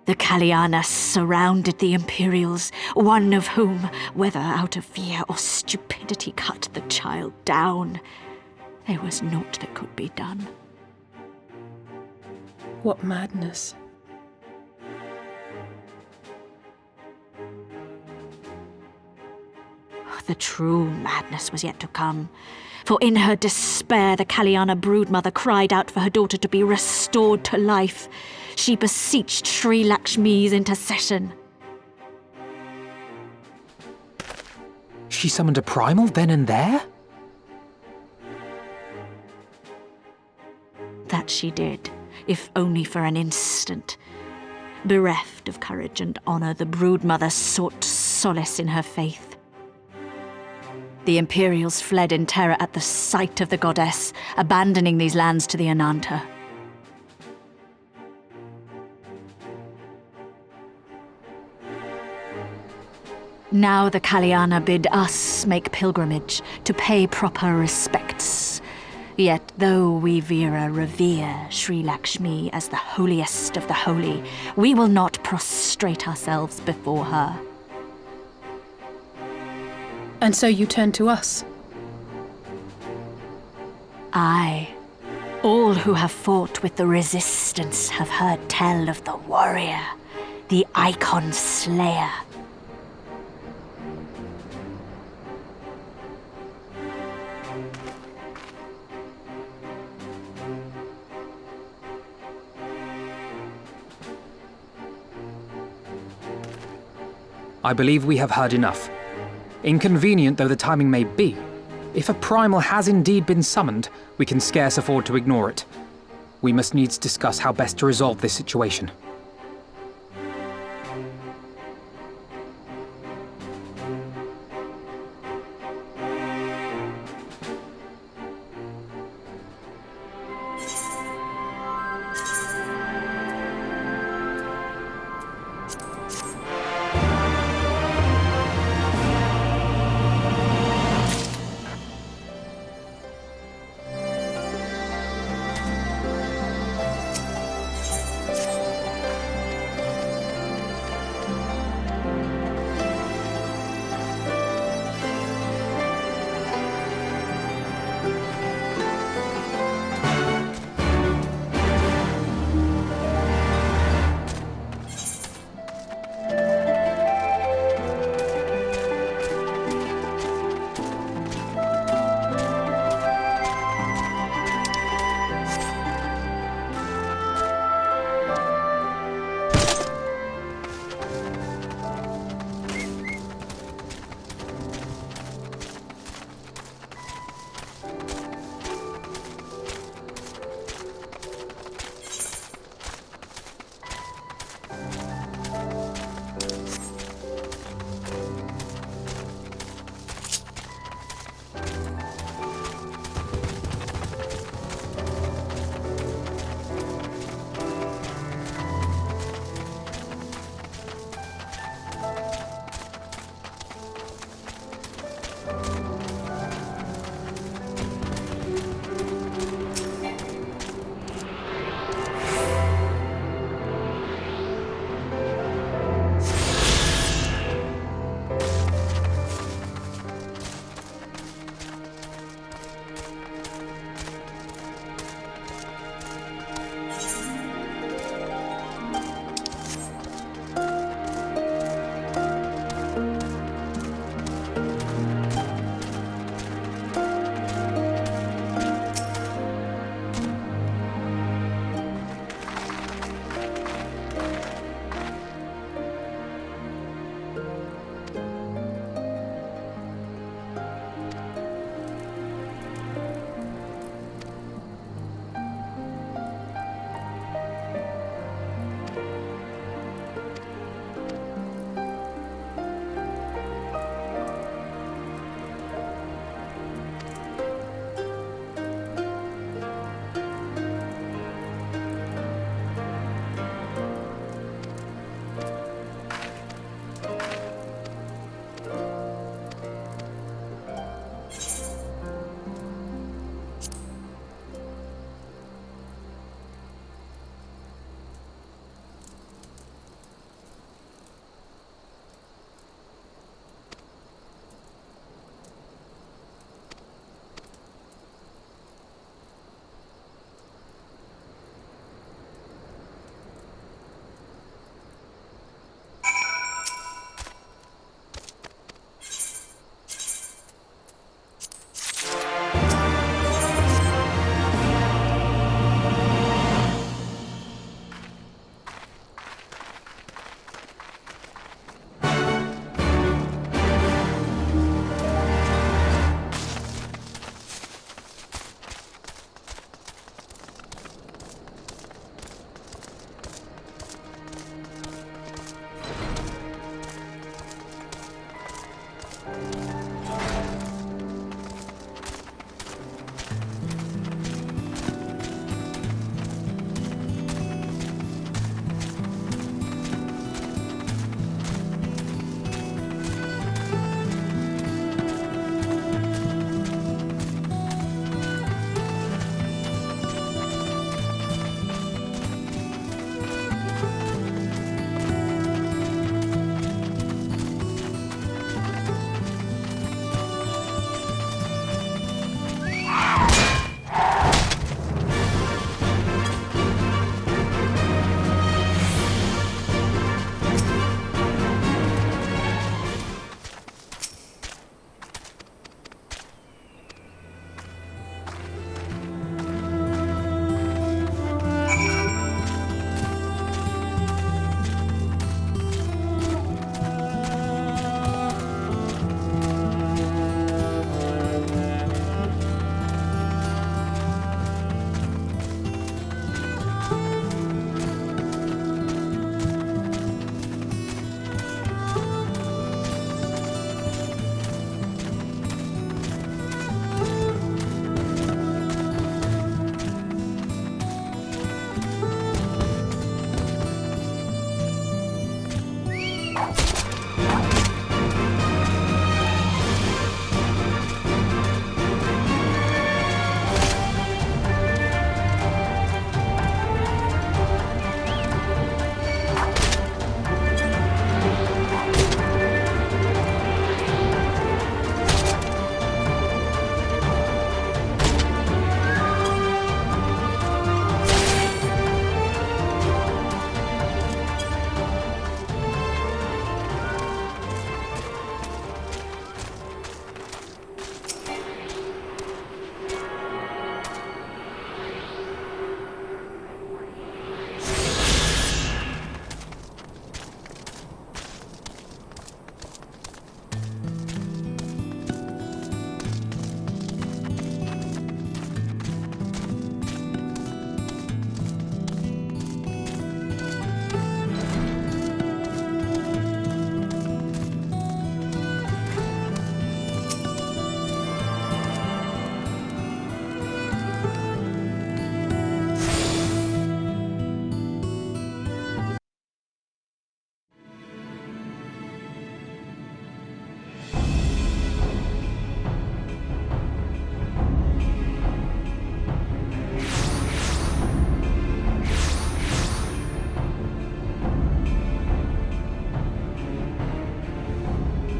The Kaliana surrounded the Imperials, one of whom, whether out of fear or stupidity, cut the child down. There was naught that could be done. What madness. The true madness was yet to come. For in her despair, the Kaliana broodmother cried out for her daughter to be restored to life. She beseeched Sri Lakshmi's intercession. She summoned a primal then and there? That she did, if only for an instant. Bereft of courage and honor, the broodmother sought solace in her faith. The Imperials fled in terror at the sight of the goddess, abandoning these lands to the Inanta. Now the Kaliana bid us make pilgrimage to pay proper respects. Yet though we Vera revere Sri Lakshmi as the holiest of the holy, we will not prostrate ourselves before her. And so you turn to us? Aye. All who have fought with the Resistance have heard tell of the warrior, the Icon Slayer. I believe we have heard enough. Inconvenient though the timing may be, if a primal has indeed been summoned, we can scarce afford to ignore it. We must needs discuss how best to resolve this situation.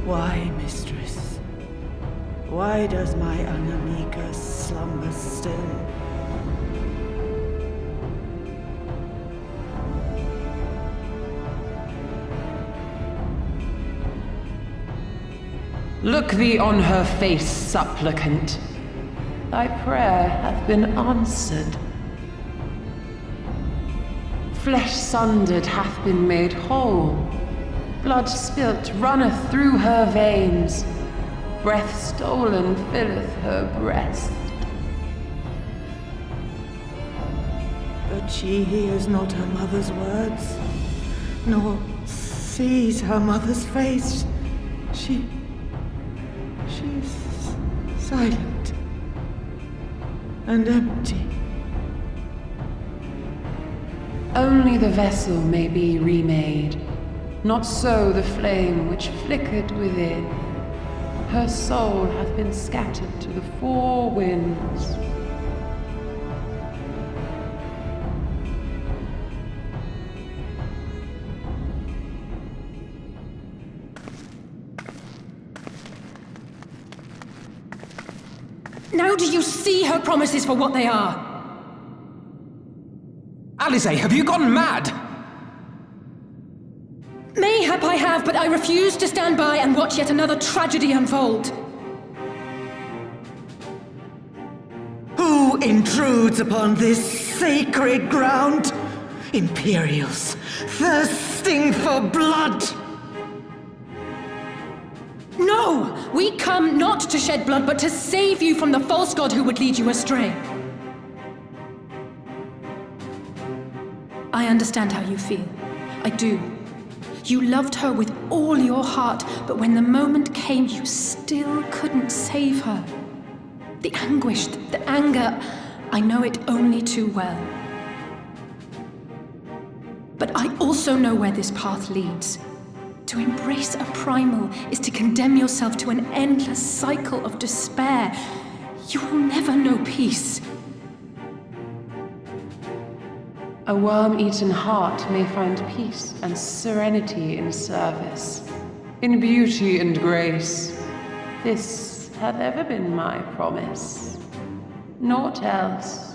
Why, mistress? Why does my Anamika slumber still? Look thee on her face, supplicant. Thy prayer hath been answered. Flesh sundered hath been made whole. Blood spilt runneth through her veins. Breath stolen filleth her breast. But she hears not her mother's words, nor sees her mother's face. She's silent and empty. Only the vessel may be remade, not so the flame which flickered within. Her soul hath been scattered to the four winds. Now do you see her promises for what they are? Alisaie, have you gone mad? Mayhap I have, but I refuse to stand by and watch yet another tragedy unfold. Who intrudes upon this sacred ground? Imperials, thirsting for blood! No! We come not to shed blood, but to save you from the false god who would lead you astray. I understand how you feel. I do. You loved her with all your heart, but when the moment came, you still couldn't save her. The anguish, the anger, I know it only too well. But I also know where this path leads. To embrace a primal is to condemn yourself to an endless cycle of despair. You will never know peace. A worm-eaten heart may find peace and serenity in service, in beauty and grace. This hath ever been my promise. Naught else.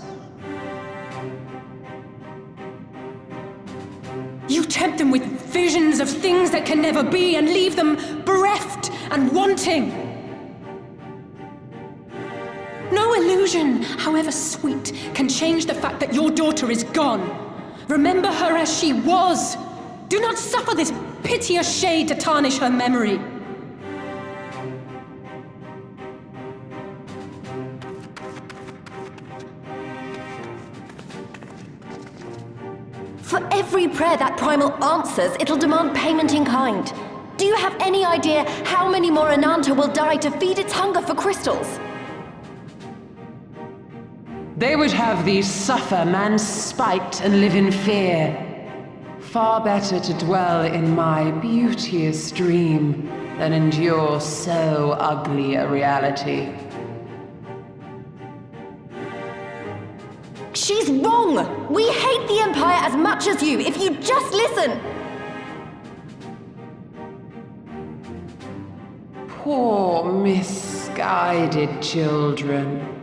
You tempt them with visions of things that can never be and leave them bereft and wanting. No illusion, however sweet, can change the fact that your daughter is gone. Remember her as she was. Do not suffer this piteous shade to tarnish her memory. For every prayer that primal answers, it'll demand payment in kind. Do you have any idea how many more Ananta will die to feed its hunger for crystals? They would have thee suffer man's spite and live in fear. Far better to dwell in my beauteous dream than endure so ugly a reality. She's wrong! We hate the Empire as much as you, if you just listen! Poor, misguided children.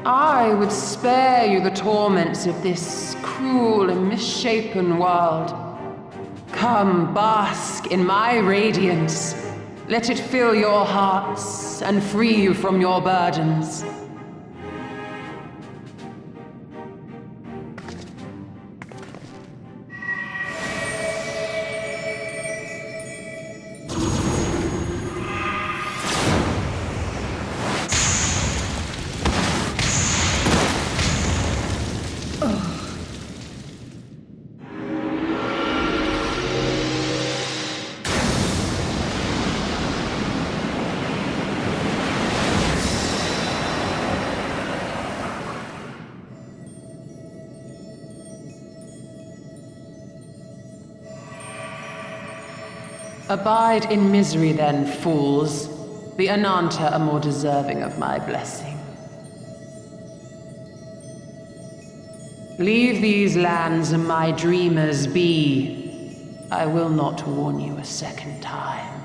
I would spare you the torments of this cruel and misshapen world. Come, bask in my radiance. Let it fill your hearts and free you from your burdens. Abide in misery then, fools. The Ananta are more deserving of my blessing. Leave these lands and my dreamers be. I will not warn you a second time.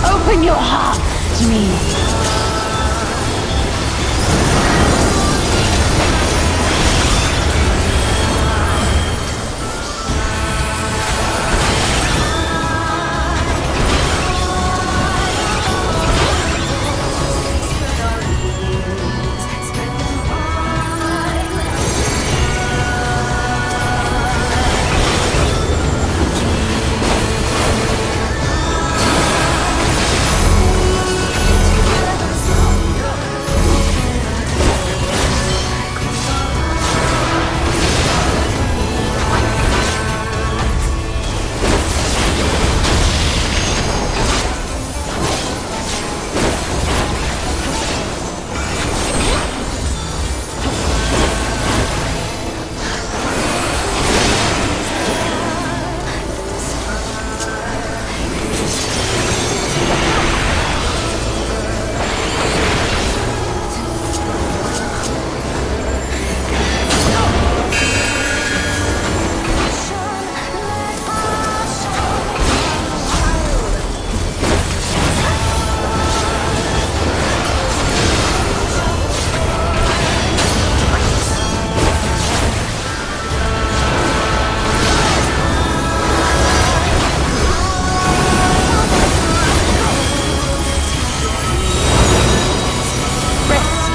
Open your heart to me.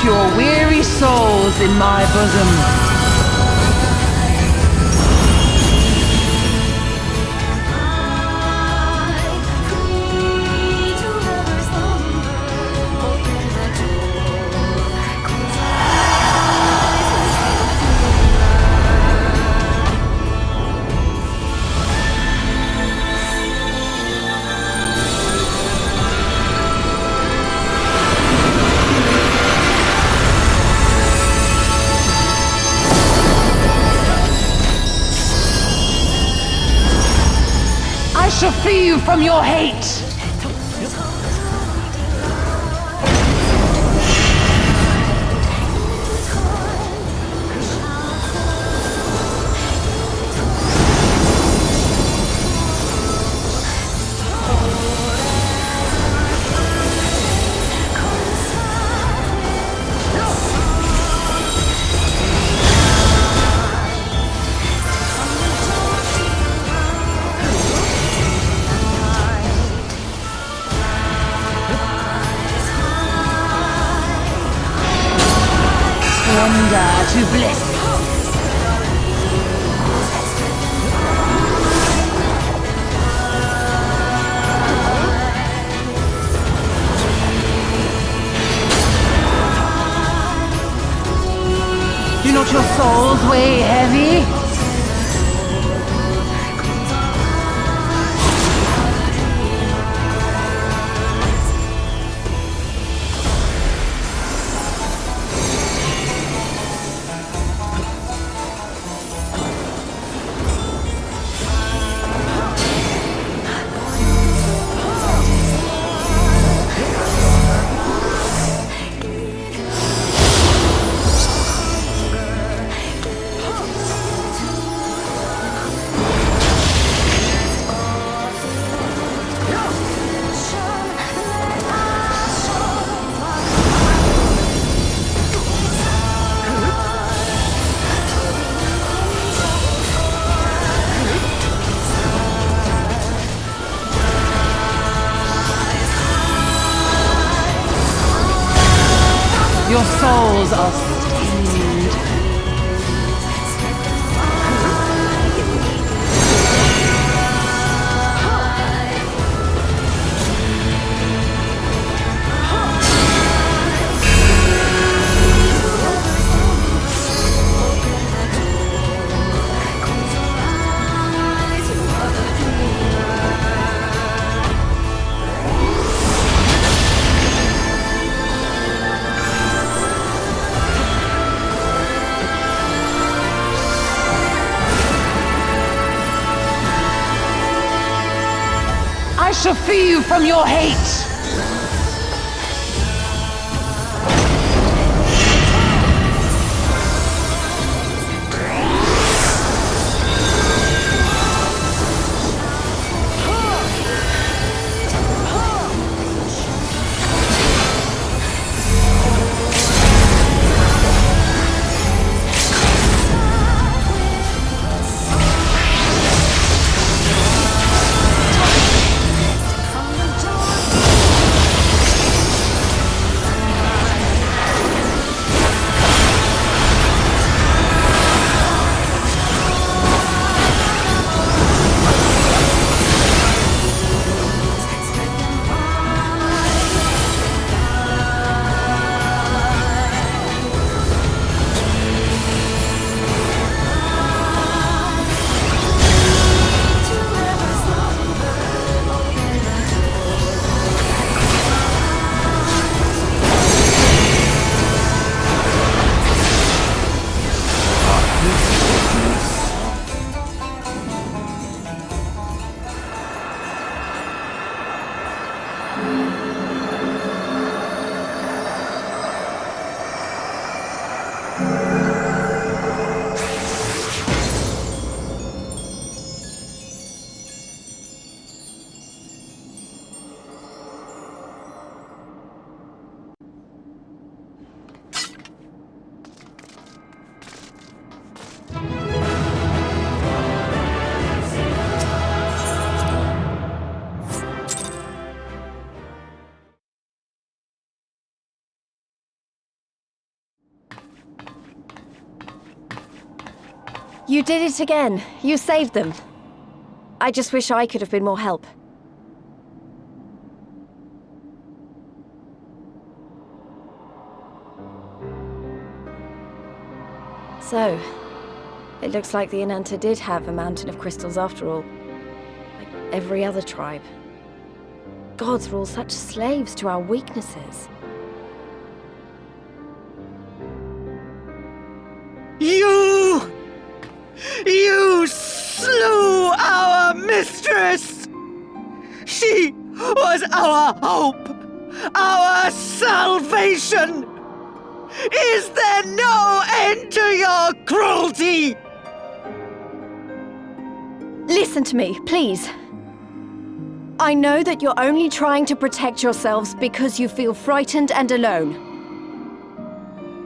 your weary souls in my bosom. I shall free you from your hate! Surrender to bliss. Do not your souls weigh heavy? Your souls are stained. I shall free you from your hate! You did it again. You saved them. I just wish I could have been more help. So, it looks like the Inanta did have a mountain of crystals after all. Like every other tribe. Gods were all such slaves to our weaknesses. You slew our mistress! She was our hope, our salvation! Is there no end to your cruelty? Listen to me, please. I know that you're only trying to protect yourselves because you feel frightened and alone.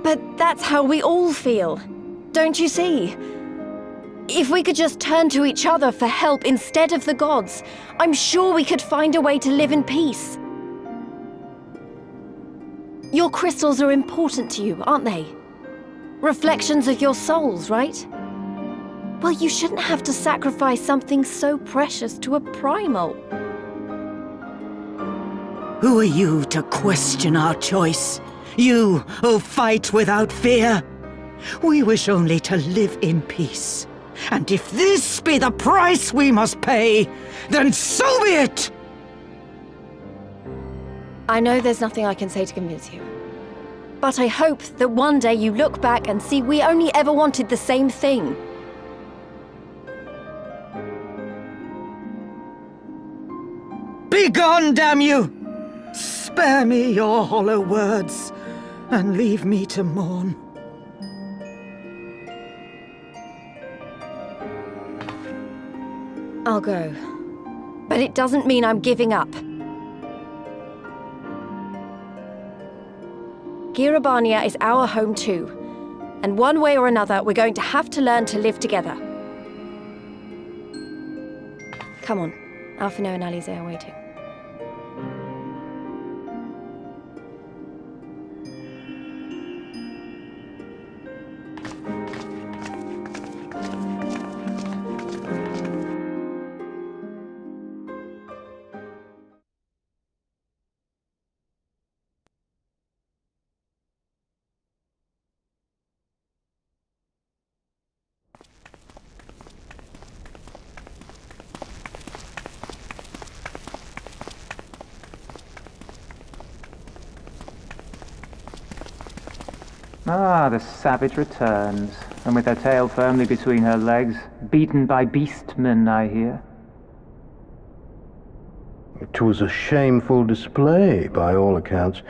But that's how we all feel. Don't you see? If we could just turn to each other for help instead of the gods, I'm sure we could find a way to live in peace. Your crystals are important to you, aren't they? Reflections of your souls, right? Well, you shouldn't have to sacrifice something so precious to a primal. Who are you to question our choice? You who fight without fear? We wish only to live in peace. And if this be the price we must pay, then so be it! I know there's nothing I can say to convince you. But I hope that one day you look back and see we only ever wanted the same thing. Begone, damn you! Spare me your hollow words, and leave me to mourn. I'll go. But it doesn't mean I'm giving up. Girabania is our home too. And one way or another, we're going to have to learn to live together. Come on. Alphino and Alize are waiting. Ah, the savage returns, and with her tail firmly between her legs, beaten by beastmen, I hear. It was a shameful display, by all accounts.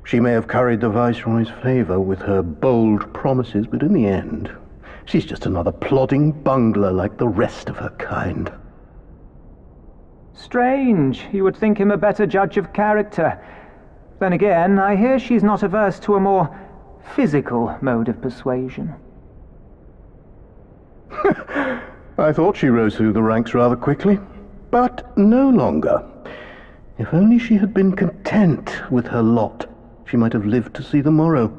She may have curried the Viceroy's favor with her bold promises, but in the end, she's just another plodding bungler like the rest of her kind. Strange. You would think him a better judge of character. Then again, I hear she's not averse to a more physical mode of persuasion. I thought she rose through the ranks rather quickly, but no longer. If only she had been content with her lot, she might have lived to see the morrow.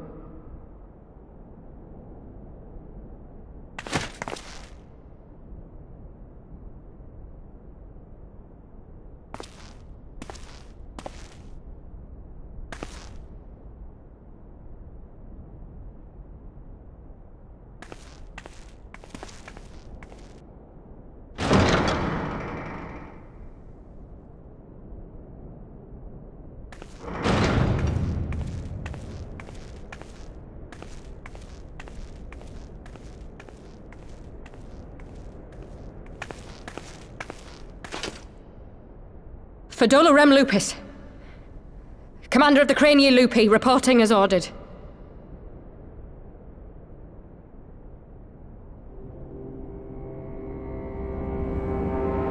Fedola Rem Lupus. Commander of the Crania Lupi, reporting as ordered.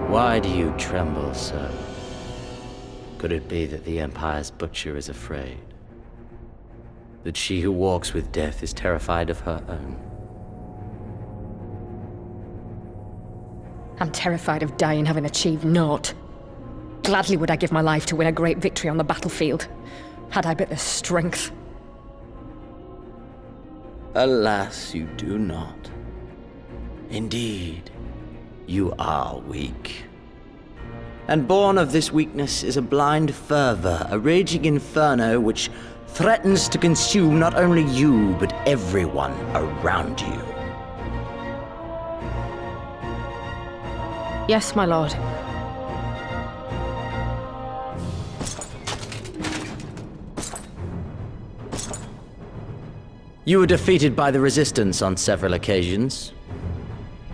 Why do you tremble so? Could it be that the Empire's butcher is afraid? That she who walks with death is terrified of her own? I'm terrified of dying having achieved naught. Gladly would I give my life to win a great victory on the battlefield, had I but the strength. Alas, you do not. Indeed, you are weak. And born of this weakness is a blind fervor, a raging inferno which threatens to consume not only you, but everyone around you. Yes, my lord. You were defeated by the Resistance on several occasions.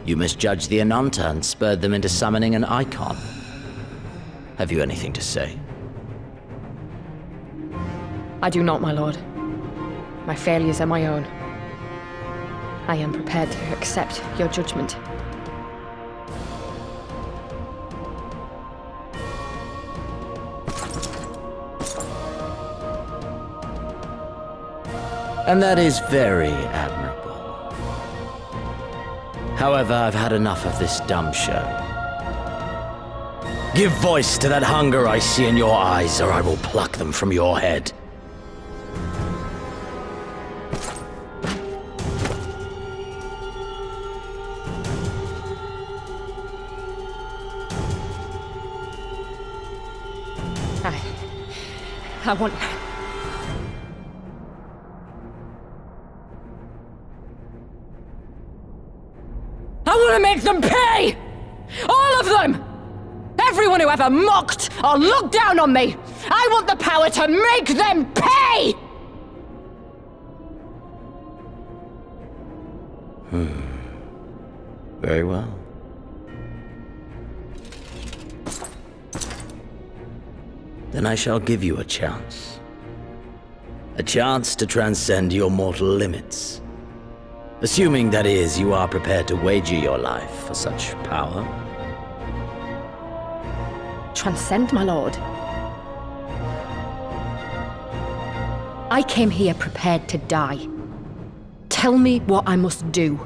You misjudged the Ananta and spurred them into summoning an icon. Have you anything to say? I do not, my lord. My failures are my own. I am prepared to accept your judgment. And that is very admirable. However, I've had enough of this dumb show. Give voice to that hunger I see in your eyes, or I will pluck them from your head. I want... I want to make them pay! All of them! Everyone who ever mocked or looked down on me! I want the power to make them pay! Very well. Then I shall give you a chance. A chance to transcend your mortal limits. Assuming, that is, you are prepared to wager your life for such power. Transcend, my lord. I came here prepared to die. Tell me what I must do.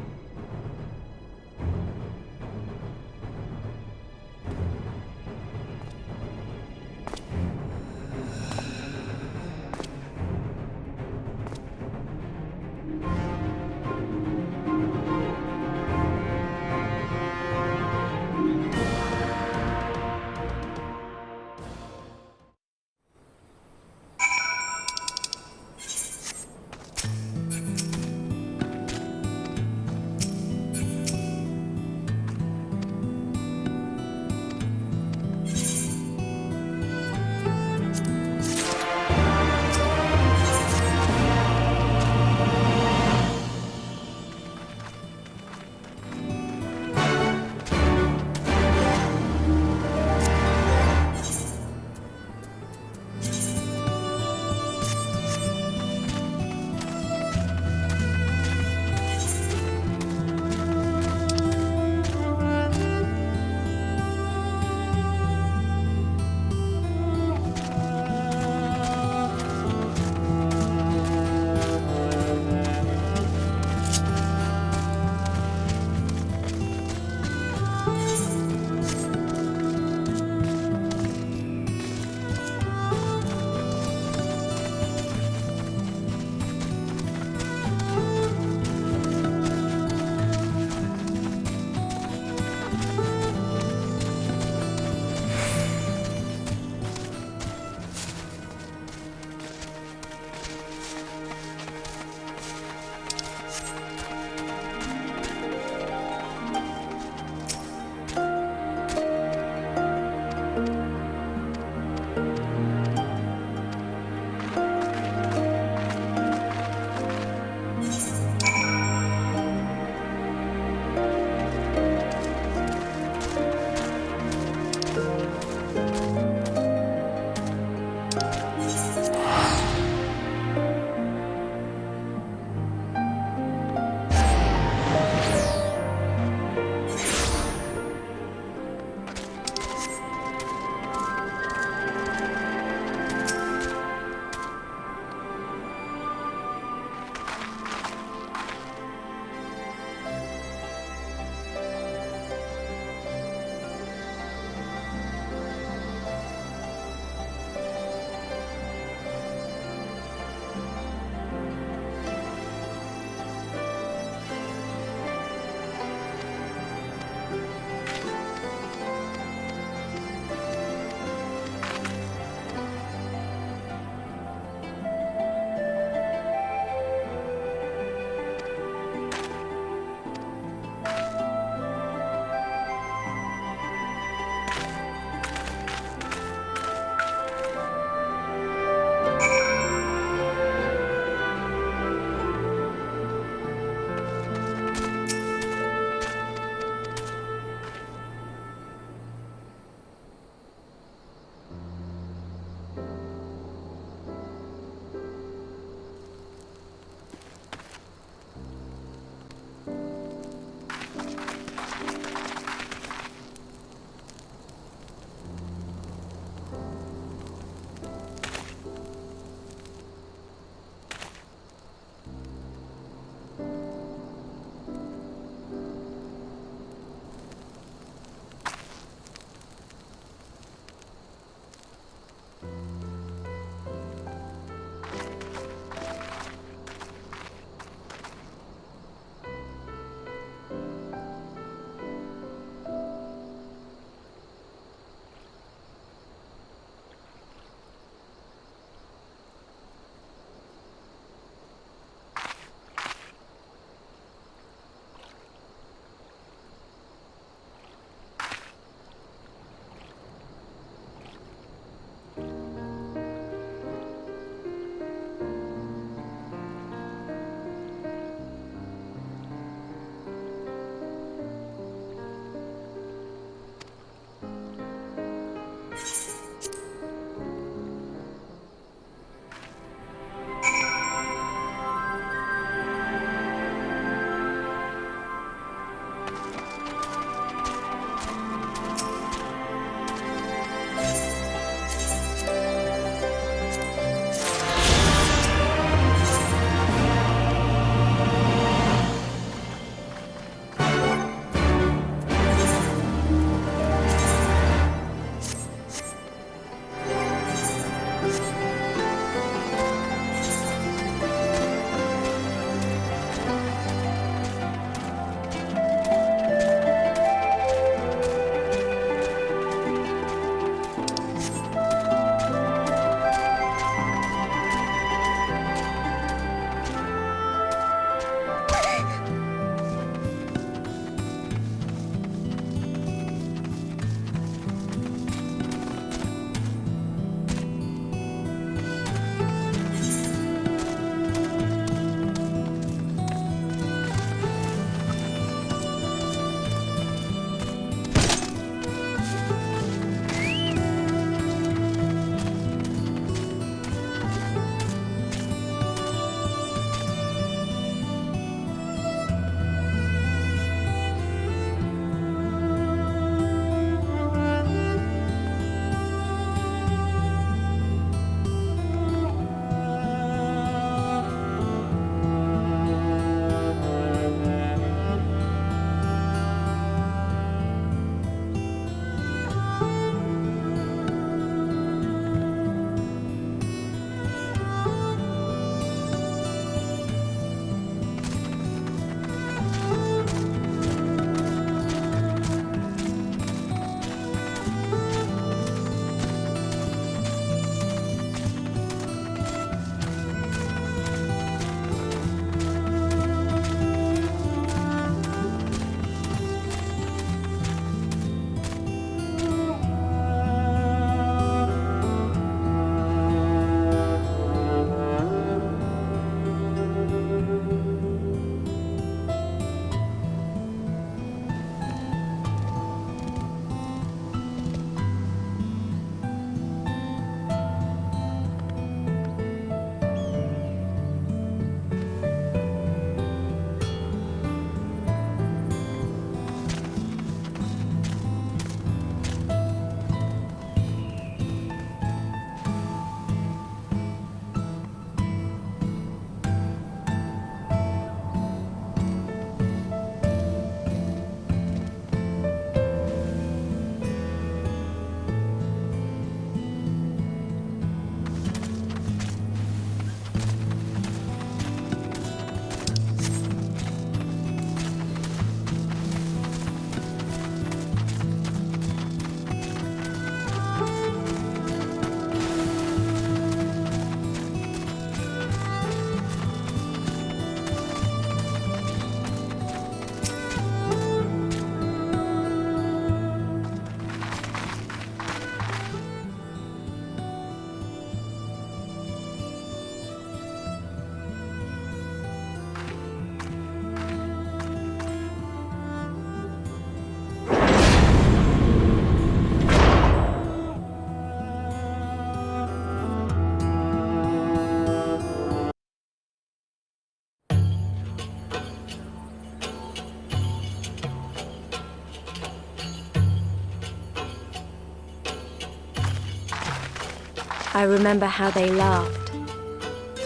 I remember how they laughed.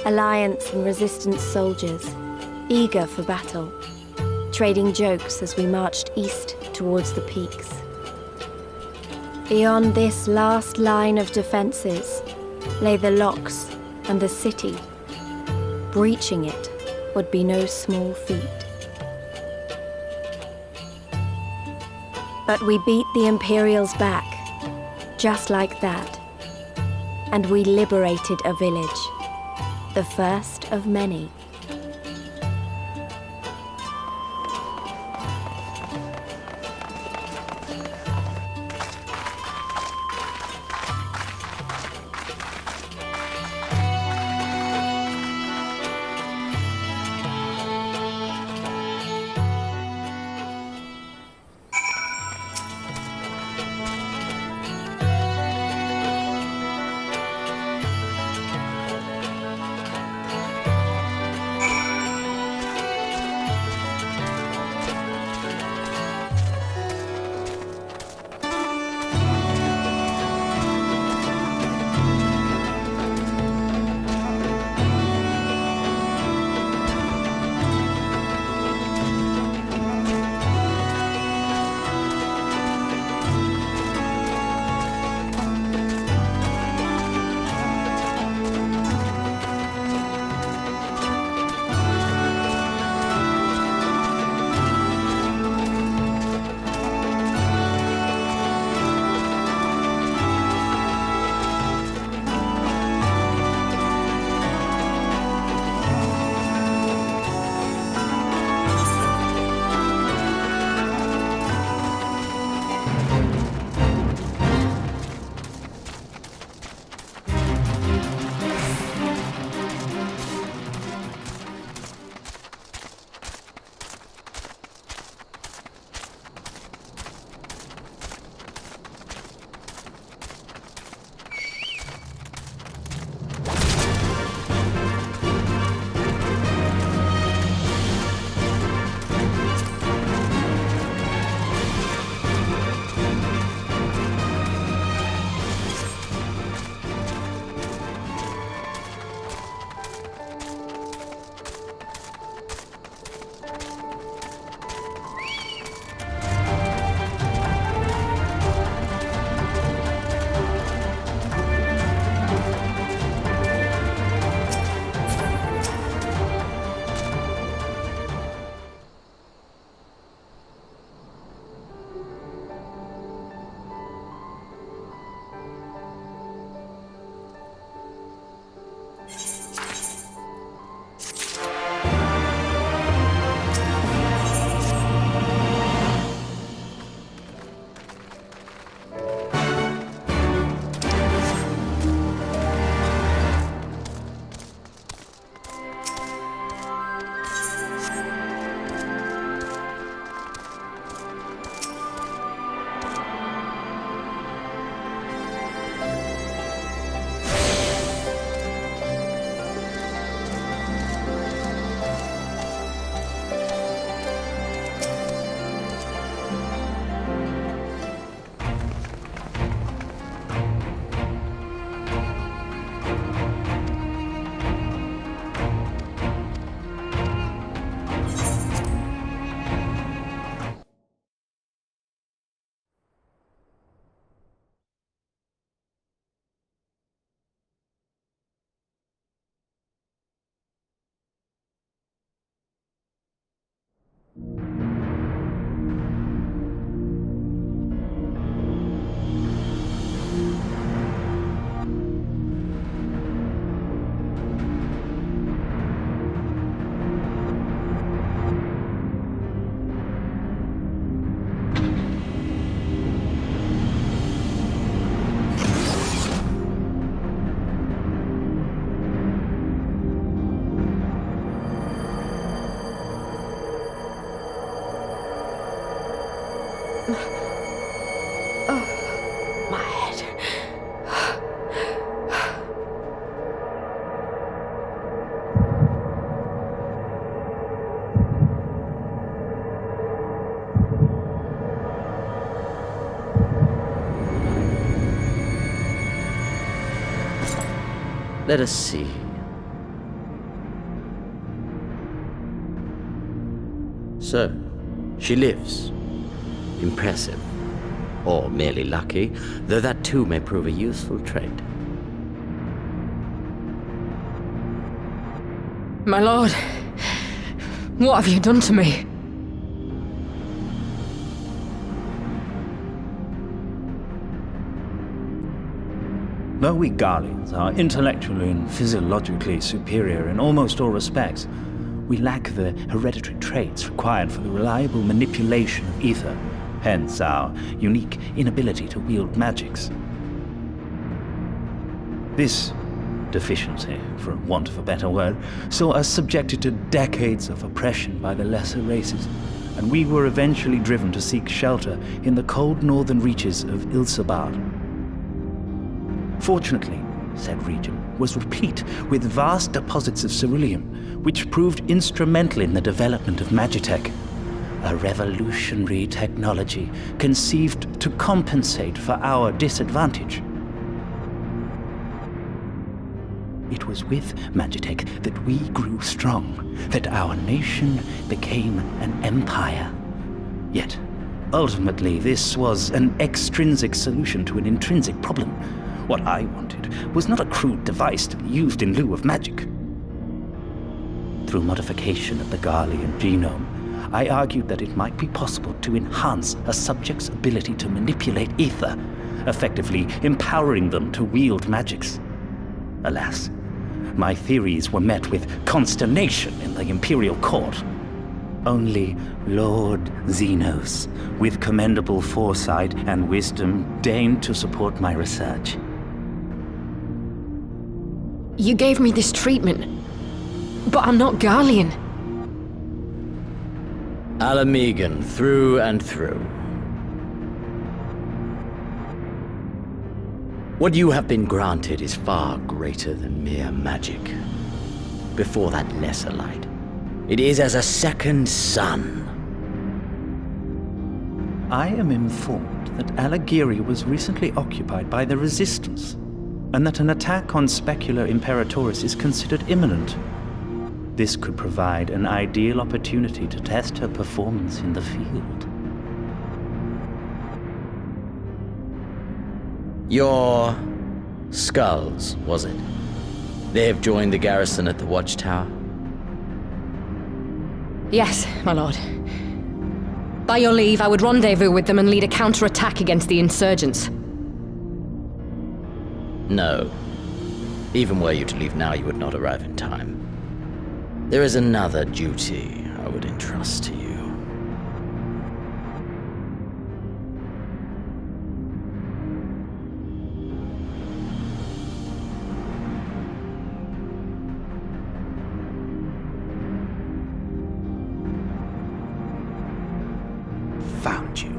Alliance and Resistance soldiers, eager for battle, trading jokes as we marched east towards the peaks. Beyond this last line of defenses lay the locks and the city. Breaching it would be no small feat. But we beat the Imperials back, just like that. And we liberated a village, the first of many. Let us see. So, she lives. Impressive. Or merely lucky, though that too may prove a useful trait. My lord, what have you done to me? Though we Garleans are intellectually and physiologically superior in almost all respects, we lack the hereditary traits required for the reliable manipulation of ether, hence our unique inability to wield magics. This deficiency, for want of a better word, saw us subjected to decades of oppression by the lesser races, and we were eventually driven to seek shelter in the cold northern reaches of Ilsabard. Fortunately, said region was replete with vast deposits of ceruleum, which proved instrumental in the development of Magitech, a revolutionary technology conceived to compensate for our disadvantage. It was with Magitech that we grew strong, that our nation became an empire. Yet, ultimately, this was an extrinsic solution to an intrinsic problem. What I wanted was not a crude device to be used in lieu of magic. Through modification of the Garlean genome, I argued that it might be possible to enhance a subject's ability to manipulate ether, effectively empowering them to wield magics. Alas, my theories were met with consternation in the Imperial Court. Only Lord Xenos, with commendable foresight and wisdom, deigned to support my research. You gave me this treatment, but I'm not Garlean. Alamegan, through and through. What you have been granted is far greater than mere magic. Before that lesser light, it is as a second sun. I am informed that Alagiri was recently occupied by the Resistance, and that an attack on Specula Imperatoris is considered imminent. This could provide an ideal opportunity to test her performance in the field. Your skulls, was it? They have joined the garrison at the watchtower? Yes, my lord. By your leave, I would rendezvous with them and lead a counterattack against the insurgents. No. Even were you to leave now, you would not arrive in time. There is another duty I would entrust to you. Found you.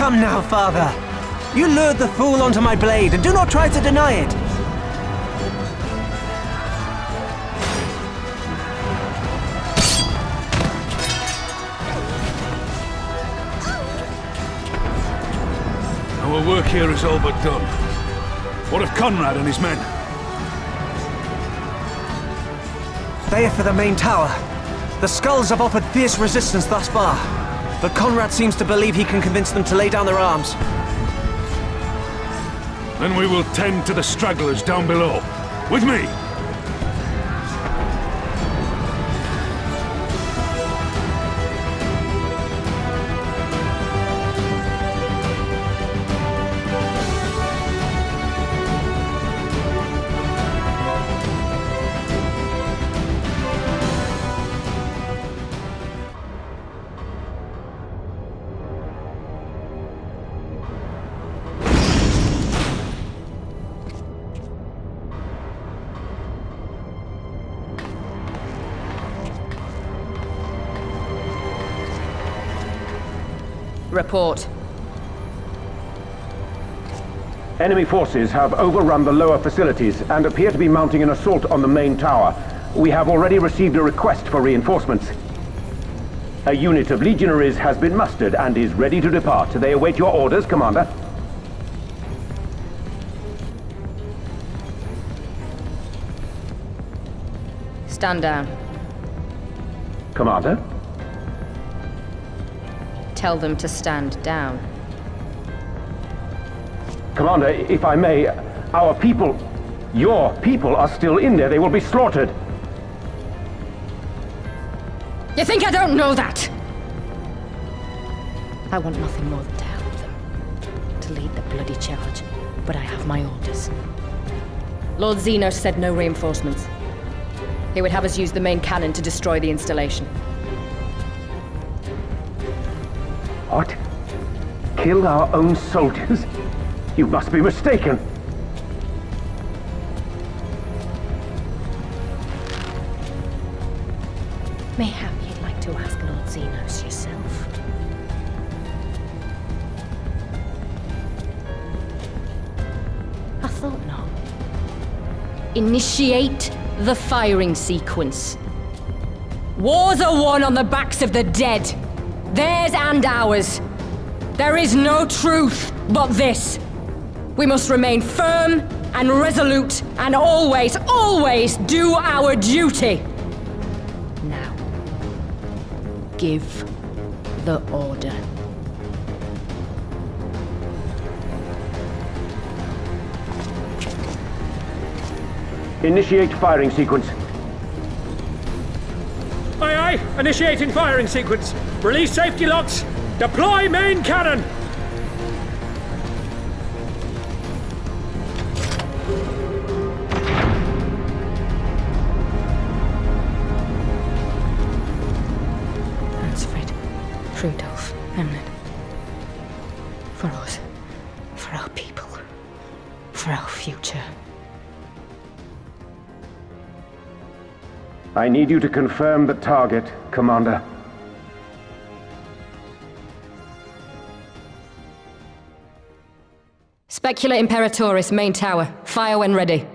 Come now, father. You lured the fool onto my blade, and do not try to deny it. Our work here is all but done. What of Conrad and his men? They are for the main tower. The skulls have offered fierce resistance thus far, but Conrad seems to believe he can convince them to lay down their arms. Then we will tend to the stragglers down below. With me! Report. Enemy forces have overrun the lower facilities and appear to be mounting an assault on the main tower. We have already received a request for reinforcements. A unit of legionaries has been mustered and is ready to depart. They await your orders, Commander. Stand down. Commander? Tell them to stand down. Commander, if I may, our people, your people are still in there. They will be slaughtered. You think I don't know that? I want nothing more than to help them. To lead the bloody charge. But I have my orders. Lord Zeno said no reinforcements. He would have us use the main cannon to destroy the installation. What? Kill our own soldiers? You must be mistaken. Mayhap you'd like to ask Lord Zenos yourself. I thought not. Initiate the firing sequence. Wars are won on the backs of the dead. Theirs and ours. There is no truth but this. We must remain firm and resolute and always, always do our duty. Now, give the order. Initiate firing sequence. Aye, aye. Initiating firing sequence. Release safety locks. Deploy main cannon. Hansfred, Rudolph, Hamlet. For us. For our people. For our future. I need you to confirm the target, Commander. Specula Imperatoris, main tower. Fire when ready.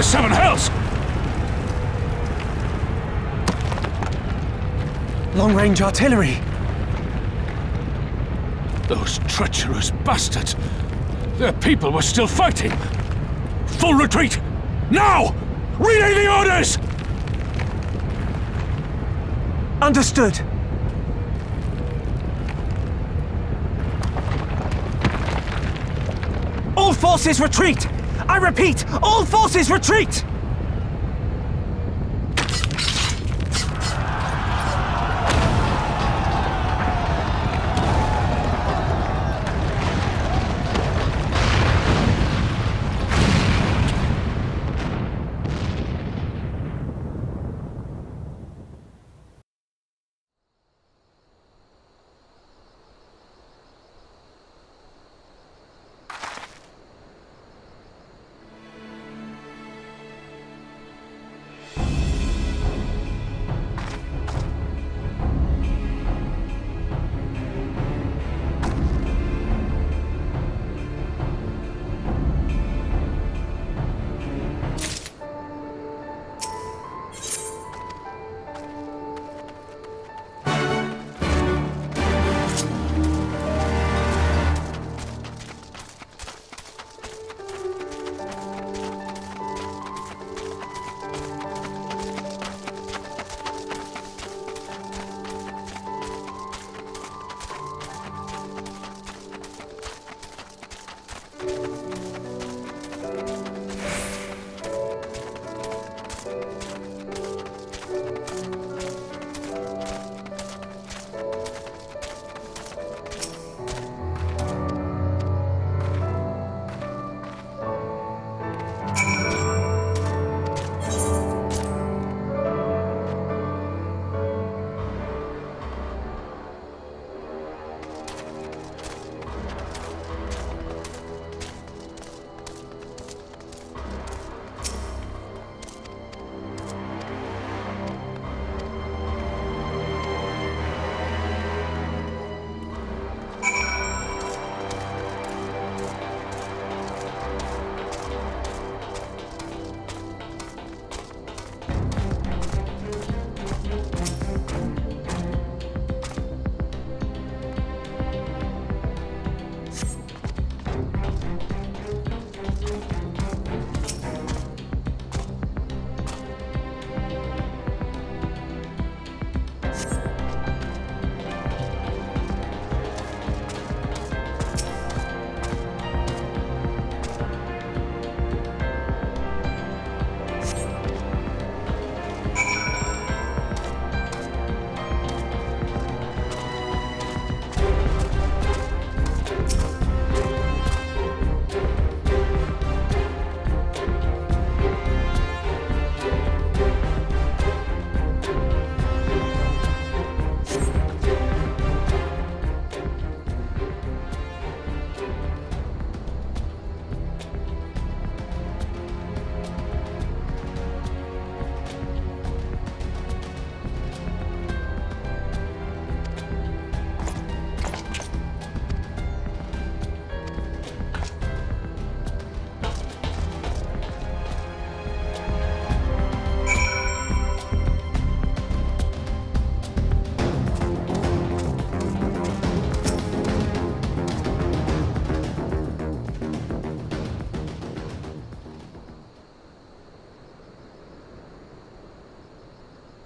the seven hells! Long-range artillery! Those treacherous bastards! Their people were still fighting! Full retreat! Now! Relay the orders! Understood! All forces retreat! I repeat, all forces retreat!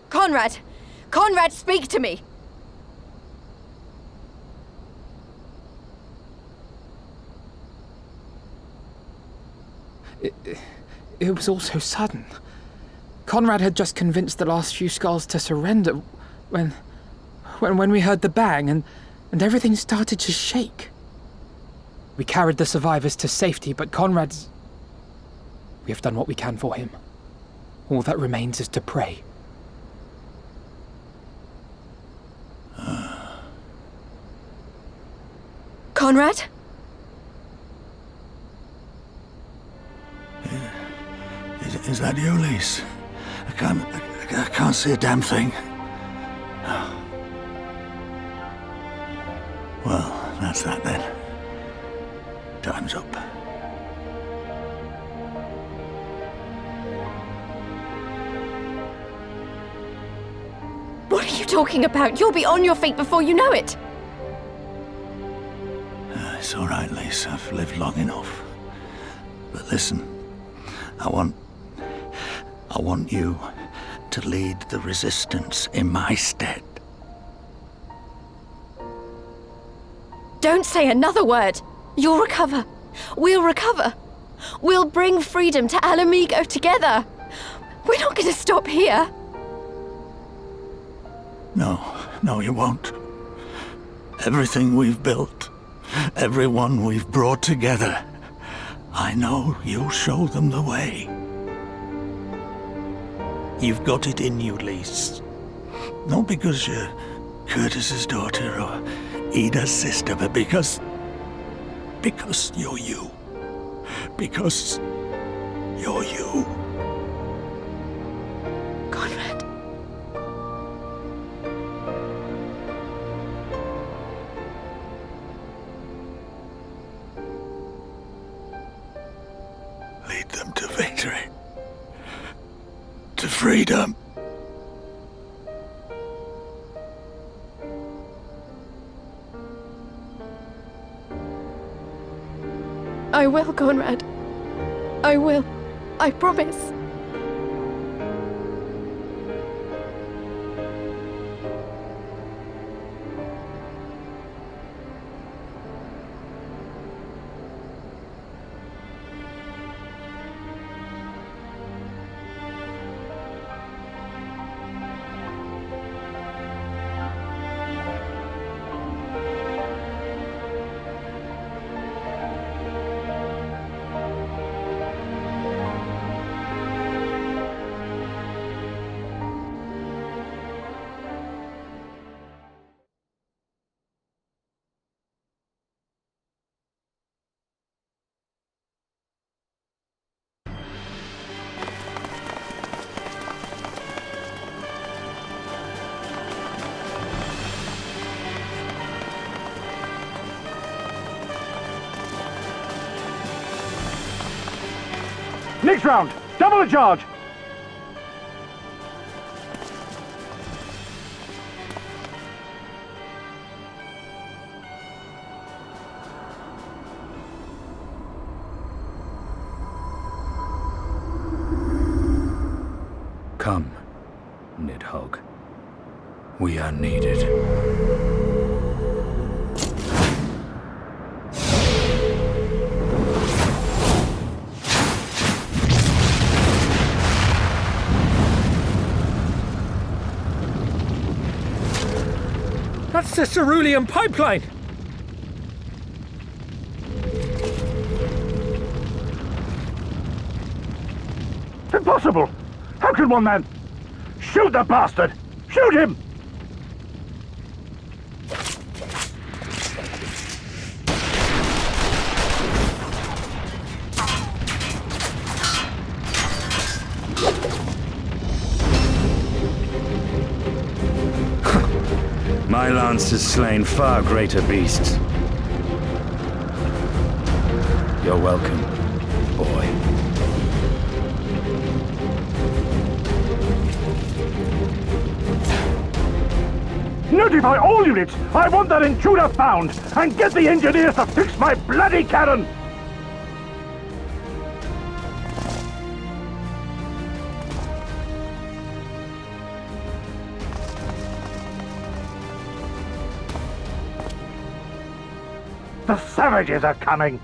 Conrad! Conrad, speak to me! It was all so sudden. Conrad had just convinced the last few skulls to surrender when we heard the bang and everything started to shake. We carried the survivors to safety, but Conrad's... We have done what we can for him. All that remains is to pray. Conrad? Is that you, Lise? I can't see a damn thing. Well, that's that then. Time's up. What are you talking about? You'll be on your feet before you know it. It's all right, Lise. I've lived long enough. But listen, I want you to lead the resistance in my stead. Don't say another word. You'll recover. We'll recover. We'll bring freedom to Alamigo together. We're not going to stop here. No, you won't. Everything we've built, everyone we've brought together, I know you'll show them the way. You've got it in you, Lise. Not because you're Curtis's daughter or Ida's sister, but because you're you. Because you're you. Conrad. Lead them to victory. To freedom. I will, Conrad. I will. I promise. Next round, double the charge. Come, Nidhogg. We are needed. That's the cerulean pipeline! Impossible! How can one man... Shoot the bastard! Shoot him! My lance has slain far greater beasts. You're welcome, boy. Notify all units! I want that intruder found! And get the engineers to fix my bloody cannon! The savages are coming!